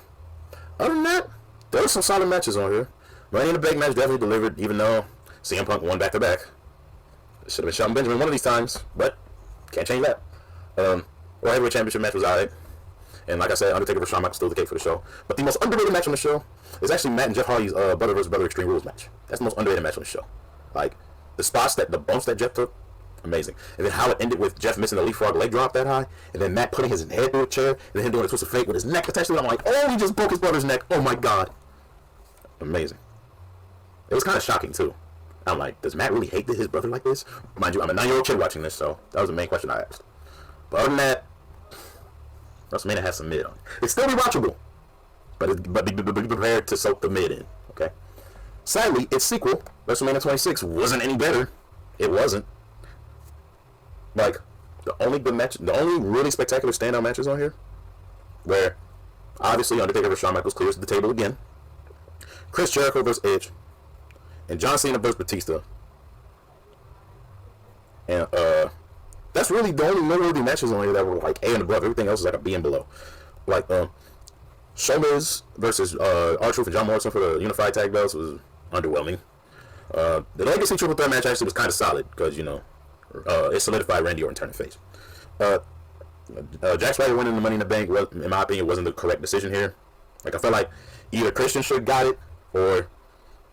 than that, there were some solid matches on here. Money in the Bank match definitely delivered, even though CM Punk won back-to-back. It should have been Shelton Benjamin one of these times, but can't change that. World Heavyweight Championship match was alright. And like I said, Undertaker vs. Shawn Michaels stole the cake for the show. But the most underrated match on the show is actually Matt and Jeff Hardy's Brother vs. Brother Extreme Rules match. That's the most underrated match on the show. Like, the bumps that Jeff took, amazing. And then how it ended with Jeff missing the leapfrog leg drop that high, and then Matt putting his head through a chair, and then him doing a twist of fate with his neck attached to it. I'm like, oh, he just broke his brother's neck. Oh my god. Amazing. It was kind of shocking too. I'm like, does Matt really hate his brother like this? Mind you, I'm a 9-year-old kid watching this, so that was the main question I asked. But other than that, WrestleMania has some mid on it. It's still rewatchable, but be prepared to soak the mid in. Okay. Sadly, its sequel, WrestleMania 26, wasn't any better. It wasn't. Like, the only really spectacular standout matches on here, where obviously Undertaker vs. Shawn Michaels clears the table again. Chris Jericho vs. Edge, and John Cena vs. Batista. And that's really the only noteworthy matches on here that were like A and above. Everything else is like a B and below. Like Showbiz versus R-Truth and John Morrison for the Unified Tag Belts was underwhelming. The Legacy Triple Threat match actually was kind of solid because, you know, it solidified Randy Orton turning face. Jack Swagger winning the Money in the Bank, in my opinion, wasn't the correct decision here. Like, I felt like either Christian should have got it, or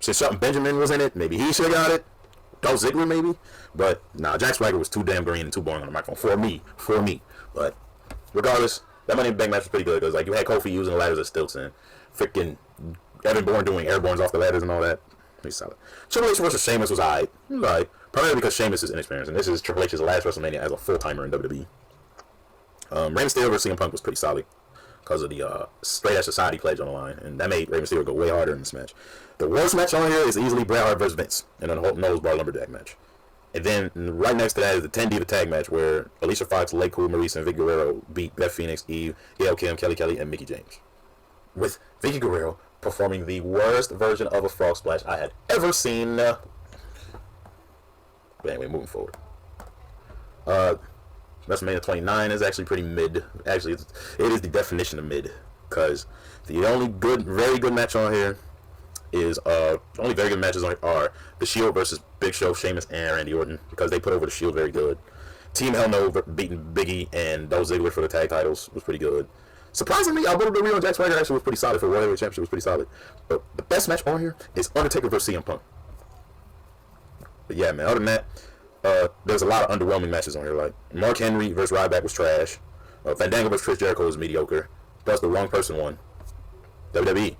since Shelton Benjamin was in it, maybe he should have got it. Dolph Ziggler maybe, but nah, Jack Swagger was too damn green and too boring on the microphone for me. But regardless, that Money in the Bank match was pretty good because like you had Kofi using the ladders as stilts and freaking Evan Bourne doing airbornes off the ladders and all that. Pretty solid. Triple H versus Sheamus was alright. It was alright, primarily because Sheamus is inexperienced, and this is Triple H's last WrestleMania as a full timer in WWE. Rey Mysterio versus CM Punk was pretty solid because of the Straight Edge Society pledge on the line, and that made Rey Mysterio go way harder in this match. The worst match on here is easily Bret Hart versus Vince in a nose bar lumberjack match. And then right next to that is the 10 Diva tag match where Alicia Fox, Lake Cool, Maurice, and Vicky Guerrero beat Beth Phoenix, Eve, Gail Kim, Kelly Kelly, and Mickie James. With Vicky Guerrero performing the worst version of a frog splash I had ever seen. But anyway, moving forward. WrestleMania 29 is actually pretty mid. Actually, it is the definition of mid. Because the only very good match on here is the only very good matches on here are The Shield versus Big Show, Sheamus, and Randy Orton, because they put over The Shield very good. Team Hell No beating Big E and Dolph Ziggler for the tag titles was pretty good. Surprisingly, Alberto Del Rio and Jack Swagger actually was pretty solid for World Heavyweight Championship. Was pretty solid. But the best match on here is Undertaker versus CM Punk. But yeah, man. Other than that, there's a lot of underwhelming matches on here. Like Mark Henry versus Ryback was trash. Fandango versus Chris Jericho was mediocre. Plus, the wrong person won. WWE.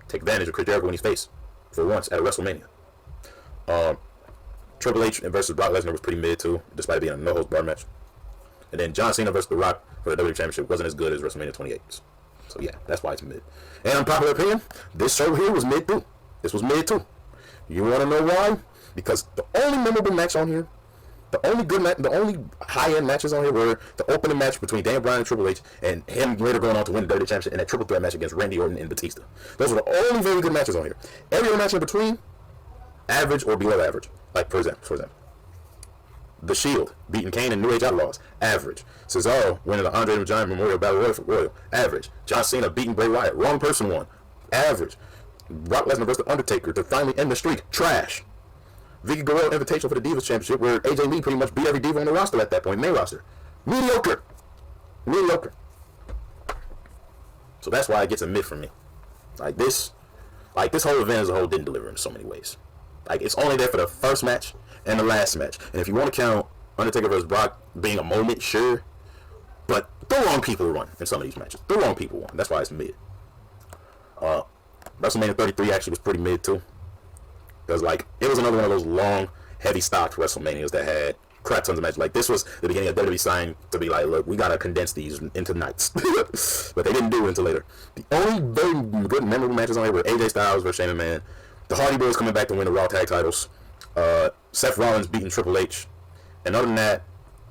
Take advantage of Chris Jericho when he's face for once at a WrestleMania. Triple H versus Brock Lesnar was pretty mid too, despite it being a no-holds-barred match. And then John Cena versus The Rock for the WWE Championship wasn't as good as WrestleMania 28. So yeah, that's why it's mid. And unpopular opinion, this show here was mid too. This was mid too. You want to know why? Because the only memorable match on here, the only high-end matches on here were the opening match between Daniel Bryan and Triple H, and him later going on to win the WWE Championship, and that triple threat match against Randy Orton and Batista. Those were the only very good matches on here. Every other match in between, average or below average. Like, for example, The Shield beating Kane and New Age Outlaws, average. Cesaro winning the Andre the Giant Memorial Battle Royal, average. John Cena beating Bray Wyatt, wrong person won, average. Brock Lesnar versus The Undertaker to finally end the streak, trash. Vicky Guerrero Invitational for the Divas Championship, where AJ Lee pretty much beat every diva on the roster at that point, main roster. Mediocre. So that's why it gets a mid from me. Like this whole event as a whole didn't deliver in so many ways. Like, it's only there for the first match and the last match. And if you want to count Undertaker versus Brock being a moment, sure. But the wrong people won in some of these matches. The wrong people won. That's why it's mid. WrestleMania 33 actually was pretty mid too. Because, like, it was another one of those long, heavy stocked WrestleManias that had crap tons of matches. Like, this was the beginning of WWE signing to be like, look, we gotta condense these into nights. But they didn't do it until later. The only very good memorable matches on here were AJ Styles versus Shane McMahon, the Hardy Boys coming back to win the Raw tag titles, Seth Rollins beating Triple H, and other than that,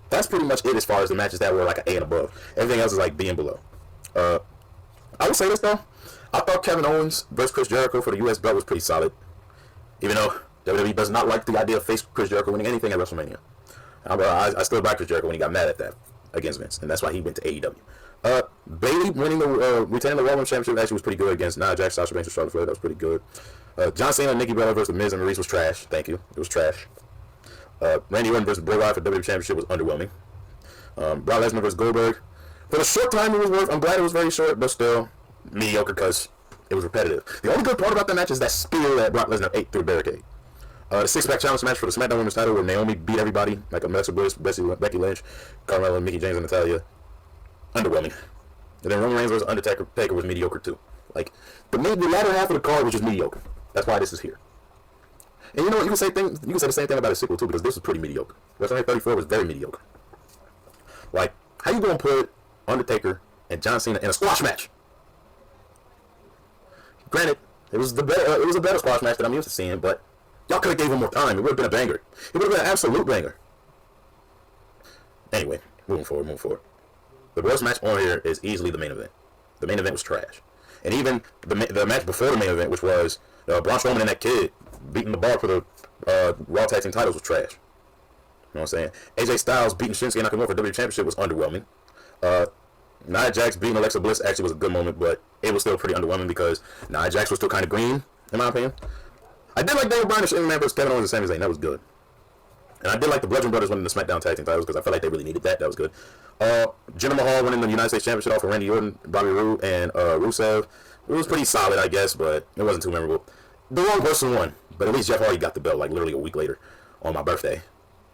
that's pretty much it as far as the matches that were like an A and above. Everything else is like B and below. I would say this though, I thought Kevin Owens versus Chris Jericho for the US belt was pretty solid, even though WWE does not like the idea of face Chris Jericho winning anything at WrestleMania. I still back Chris Jericho when he got mad at that against Vince, and that's why he went to AEW. Bayley winning retaining the Raw Women's Championship actually was pretty good against Nia Jax, Sasha Banks, and Charlotte Flair. That was pretty good. John Cena and Nikki Bella versus The Miz and Maurice was trash. Thank you. It was trash. Randy Orton versus Bray Wyatt for WWE Championship was underwhelming. Brock Lesnar versus Goldberg. For the short time it was worth, I'm glad it was very short, but still mediocre because it was repetitive. The only good part about that match is that spear that Brock Lesnar ate through the barricade. The six-pack challenge match for the SmackDown Women's title where Naomi beat everybody, like Alexa Bliss, Becky Lynch, Carmella, Mickie James, and Natalya. Underwhelming. And then Roman Reigns versus Undertaker was mediocre too. Like, the latter half of the card was just mediocre. That's why this is here. And you know what? You can say the same thing about a sequel too, because this was pretty mediocre. WrestleMania 34 was very mediocre. Like, how you gonna put Undertaker and John Cena in a squash match? Granted, it was a better squash match than I'm used to seeing, but y'all could have gave him more time. It would have been a banger. It would have been an absolute banger. Anyway, moving forward. The worst match on here is easily the main event. The main event was trash. And even the match before the main event, which was Braun Strowman and that kid beating the bar for the Raw Tag Team titles, was trash. You know what I'm saying? AJ Styles beating Shinsuke Nakamura for WWE Championship was underwhelming. Nia Jax beating Alexa Bliss actually was a good moment, but it was still pretty underwhelming because Nia Jax was still kind of green, in my opinion. I did like Daniel Bryan and Shane McMahon versus Kevin Owens and Sami Zayn. That was good. And I did like the Bludgeon Brothers winning the SmackDown Tag Team titles because I felt like they really needed that. That was good. Jinder Mahal winning the United States Championship off of Randy Orton, Bobby Roode, and Rusev. It was pretty solid, I guess, but it wasn't too memorable. The wrong person won, but at least Jeff Hardy got the belt like literally a week later on my birthday.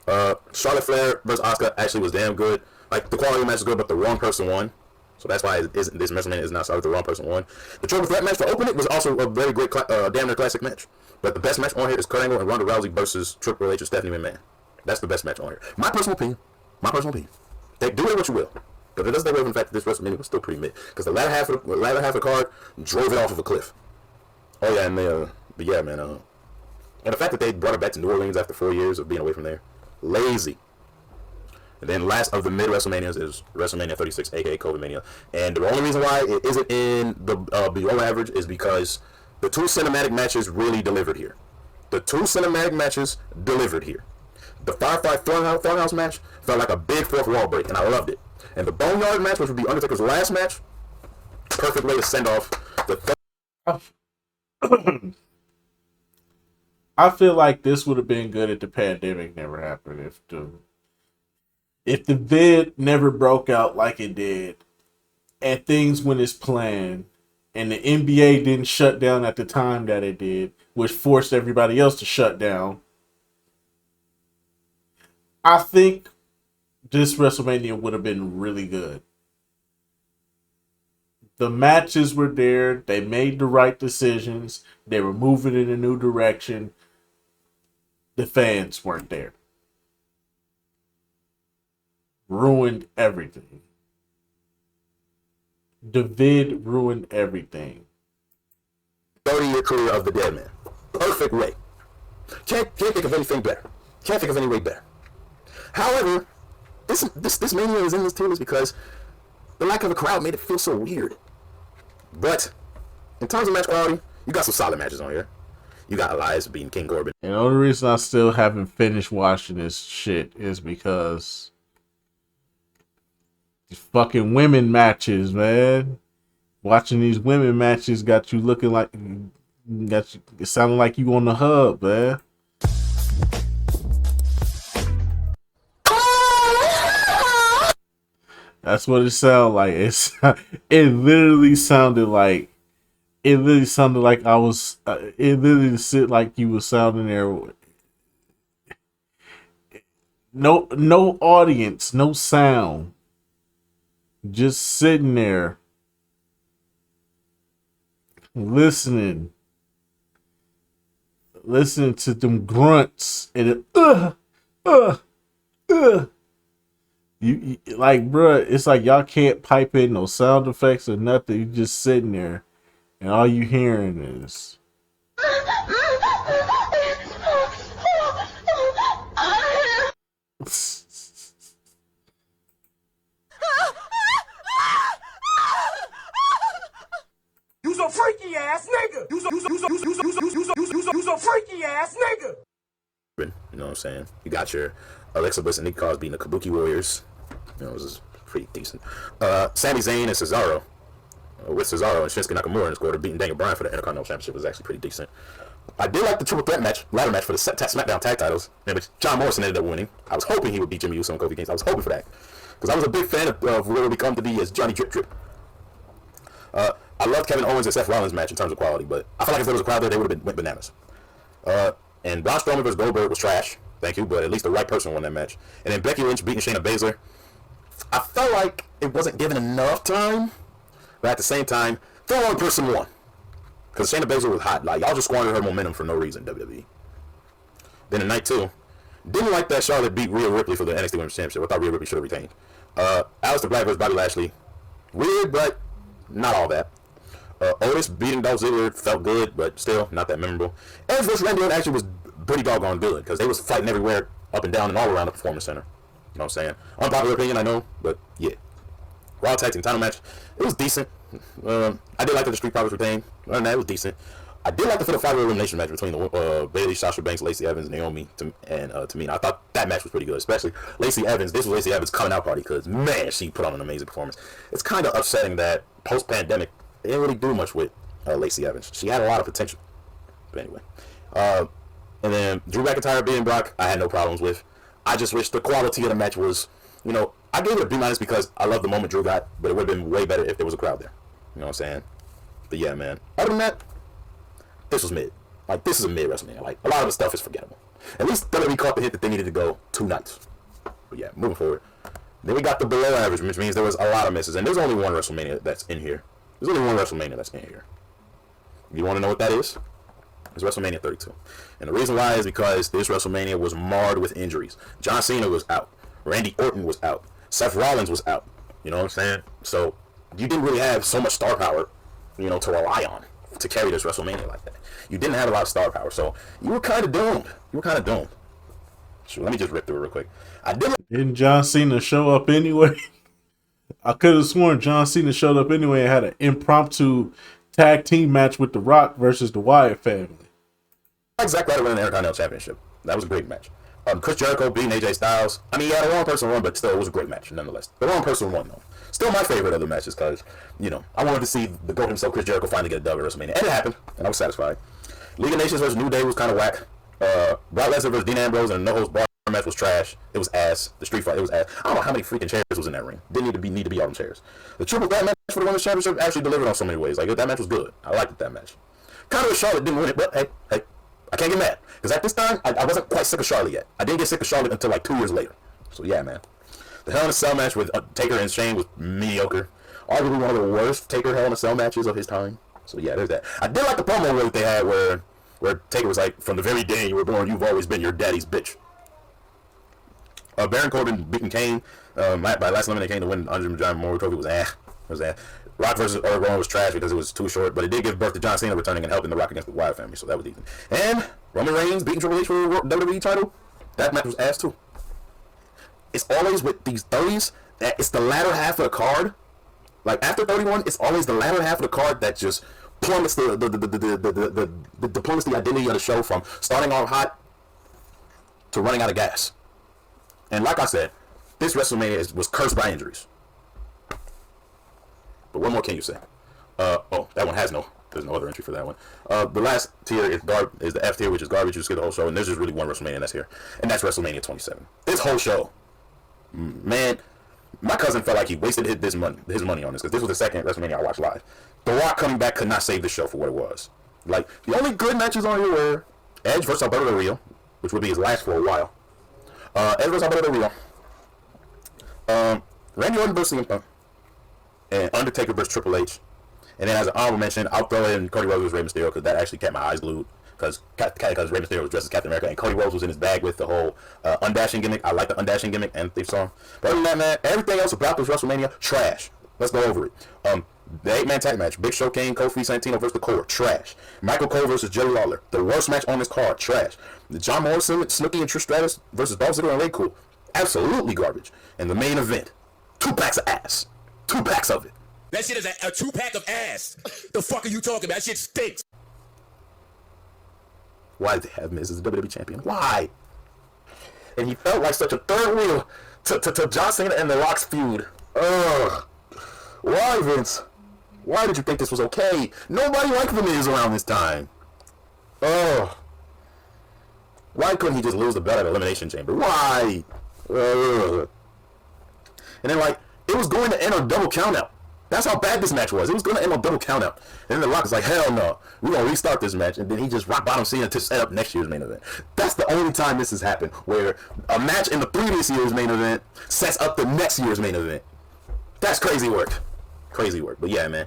Charlotte Flair versus Asuka actually was damn good. Like, the quality of the match was good, but the wrong person won. So that's why this WrestleMania is not solid. The wrong person won. The Triple Threat match for opening was also a very great, damn near classic match. But the best match on here is Kurt Angle and Ronda Rousey versus Triple H and Stephanie McMahon. That's the best match on here. My personal opinion. Do it what you will. But it doesn't take away from the fact that this WrestleMania was still pretty mid. Because the latter half of the card drove it off of a cliff. Oh yeah, and and the fact that they brought it back to New Orleans after 4 years of being away from there, lazy. And then last of the mid WrestleManias is WrestleMania 36, aka COVID Mania. And the only reason why it isn't in the below average is because the two cinematic matches really delivered here. The Firefly Funhouse match felt like a big fourth wall break, and I loved it. And the Boneyard match, which would be Undertaker's last match, perfect way to send off the I feel like this would have been good if the pandemic never happened. If the vid never broke out like it did, and things went as planned, and the NBA didn't shut down at the time that it did, which forced everybody else to shut down, I think this WrestleMania would have been really good. The matches were there. They made the right decisions. They were moving in a new direction. The fans weren't there. Ruined everything. The vid ruined everything. 30-year career of the dead man. Perfect way. Can't think of anything better. Can't think of any way better. However, this mania is in this tier list because the lack of a crowd made it feel so weird. But in terms of match quality, you got some solid matches on here. You got Elias beating King Corbin. And the only reason I still haven't finished watching this shit is because these fucking women matches, man. Watching these women matches got you looking like, it sounded like you on the hub, man. That's what it sounded like. It literally sounded like. It literally sounded like I was. It literally sounded like you was sounding there. No audience, no sound. Just sitting there, listening to them grunts and you like, bruh, it's like y'all can't pipe in no sound effects or nothing. You just sitting there, and all you hearing is. You's a freaky ass nigga. You's a freaky ass nigga. You know what I'm saying? You got your Alexa Bliss and Nick Cross beating the Kabuki Warriors. You know, it was pretty decent. Sami Zayn and Cesaro, with Cesaro and Shinsuke Nakamura in the squad, beating Daniel Bryan for the Intercontinental Championship was actually pretty decent. I did like the triple threat match, ladder match for the SmackDown tag titles, in which John Morrison ended up winning. I was hoping he would beat Jimmy Uso and Kofi Kingston. I was hoping for that, because I was a big fan of what would become to be as Johnny Drip Drip. I loved Kevin Owens and Seth Rollins match in terms of quality, but I feel like if there was a crowd there, they would have went bananas. And Braun Strowman vs. Goldberg was trash, thank you, but at least the right person won that match. And then Becky Lynch beating Shayna Baszler. I felt like it wasn't given enough time, but at the same time, the wrong person won. Because Shayna Baszler was hot. Like, y'all just squandered her momentum for no reason, WWE. Then in night 2, didn't like that Charlotte beat Rhea Ripley for the NXT Women's Championship. I thought Rhea Ripley should have retained. Aleister Black vs. Bobby Lashley. Weird, but not all that. Otis beating Dolph Ziggler felt good, but still not that memorable. Edge vs. Randy Orton actually was pretty doggone good, because they was fighting everywhere, up and down, and all around the Performance Center. You know what I'm saying? Unpopular opinion, I know, but yeah. Raw Tag Team title match, it was decent. I did like that the Street Profits retained. Other than that, it was decent. I did like the Fatal 5-Way Elimination match between the Bayley, Sasha Banks, Lacey Evans, Naomi, and Tamina. I thought that match was pretty good, especially Lacey Evans. This was Lacey Evans' coming out party, because, man, she put on an amazing performance. It's kind of upsetting that post-pandemic, they didn't really do much with Lacey Evans. She had a lot of potential. But anyway. And then Drew McIntyre beating Brock, I had no problems with. I just wish the quality of the match was, you know, I gave it a B- because I love the moment Drew got, but it would have been way better if there was a crowd there. You know what I'm saying? But yeah, man. Other than that, this was mid. Like, this is a mid WrestleMania. Like, a lot of the stuff is forgettable. At least WWE caught the hit that they needed to go 2 nights. But yeah, moving forward. Then we got the below average, which means there was a lot of misses. And there's only one WrestleMania that's in here. There's only one WrestleMania that's in here. You want to know what that is? It's WrestleMania 32. And the reason why is because this WrestleMania was marred with injuries. John Cena was out. Randy Orton was out. Seth Rollins was out. You know what I'm saying? So you didn't really have so much star power, you know, to rely on to carry this WrestleMania like that. You didn't have a lot of star power. So you were kind of doomed. So let me just rip through it real quick. Didn't John Cena show up anyway? I could have sworn John Cena showed up anyway and had an impromptu tag team match with The Rock versus the Wyatt family. Zack Ryder winning the Intercontinental Championship. That was a great match. Chris Jericho beating AJ Styles. I mean, yeah, the wrong person won, but still, it was a great match nonetheless. The wrong person won, though. Still my favorite of the matches, because, you know, I wanted to see the GOAT himself, Chris Jericho, finally get a dub at WrestleMania. And it happened, and I was satisfied. League of Nations versus New Day was kind of whack. Brock Lesnar versus Dean Ambrose and a no-holds-barred match was trash. It was ass. The street fight, it was ass. I don't know how many freaking chairs was in that ring. Didn't need to be all them chairs. The triple threat match for the Women's Championship actually delivered on so many ways. Like, that match was good. I liked that match. Kind of Charlotte didn't win it, but hey, I can't get mad. Because at this time, I wasn't quite sick of Charlotte yet. I didn't get sick of Charlotte until like 2 years later. So yeah, man. The Hell in a Cell match with Taker and Shane was mediocre. Arguably one of the worst Taker Hell in a Cell matches of his time. So yeah, there's that. I did like the promo that they had where Taker was like, from the very day you were born, you've always been your daddy's bitch. Baron Corbin beating Kane by last eliminating Kane to win Andre the Giant Memorial Trophy was It was Rock versus Roman was trash because it was too short, but it did give birth to John Cena returning and helping the Rock against the Wyatt family, so that was decent. And Roman Reigns beating Triple H for the WWE title. That match was ass too. It's always with these 30s that it's the latter half of the card. Like after 31, it's always the latter half of the card that just plummets the identity of the show from starting off hot to running out of gas. And like I said, this WrestleMania was cursed by injuries. But what more can you say? That one there's no other entry for that one. The last tier is the F tier, which is garbage. You skip the whole show, and there's just really one WrestleMania that's here, and that's WrestleMania 27. This whole show, man, My cousin felt like he wasted his money on this because this was the second WrestleMania I watched live. The Rock coming back could not save the show for what it was. Like, the only good matches on here were Edge versus Alberto Del Rio, which would be his last for a while. Edge versus Alberto Del Rio. Randy Orton versus CM Punk. And Undertaker versus Triple H. And then as an honorable mention, I'll throw in Cody Rhodes versus Rey Mysterio because that actually kept my eyes glued. Because Rey Mysterio was dressed as Captain America and Cody Rhodes was in his bag with the whole undashing gimmick. I like the undashing gimmick and theme song. But other than that, man, everything else about this WrestleMania, trash. Let's go over it. The 8-man tag match, Big Show, Kane, Kofi, Santino versus the Core, trash. Michael Cole versus Jerry Lawler, the worst match on this card, trash. John Morrison, Snooki, and Trish Stratus versus Dolph Ziggler and Ray Cool, absolutely garbage. And the main event, 2 packs of ass. 2 packs of it. That shit is a 2-pack of ass. The fuck are you talking about? That shit stinks. Why did they have Miz as the WWE champion? Why? And he felt like such a third wheel to John Cena and The Rock's feud. Ugh. Why, Vince? Why did you think this was okay? Nobody liked The Miz around this time. Ugh. Why couldn't he just lose the belt at Elimination Chamber? Why? Ugh. And then, like, it was going to end on double countout. That's how bad this match was. It was going to end on double countout. And then The Rock is like, hell no. We're going to restart this match. And then he just rock bottom Cena to set up next year's main event. That's the only time this has happened, where a match in the previous year's main event sets up the next year's main event. That's crazy work. Crazy work. But yeah, man.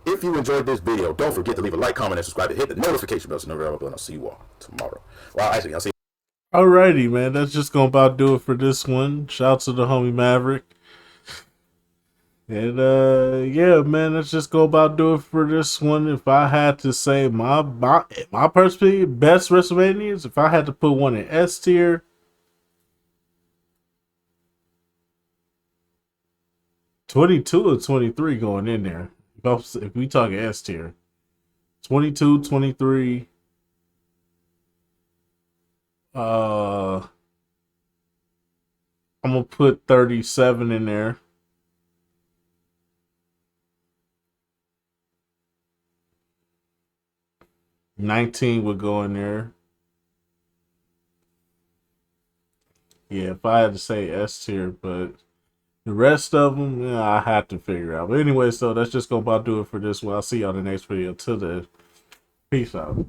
If you enjoyed this video, don't forget to leave a like, comment, and subscribe. And hit the notification bell so you never ever. And I'll see you all tomorrow. Well, actually, I'll see you. Alrighty, man. That's just gonna about do it for this one. Shout out to the homie Maverick. And yeah, man, let's just go about do it for this one. If I had to say my personally best WrestleManias, if I had to put one in S tier, 22 or 23 going in there. If we talk S tier, 22, 23. I'm gonna put 37 in there. $19 would go in there. Yeah, if I had to say S tier, but the rest of them, yeah, I had to figure out. But anyway, so that's just gonna about do it for this one. I'll see y'all in the next video. Till then, peace out.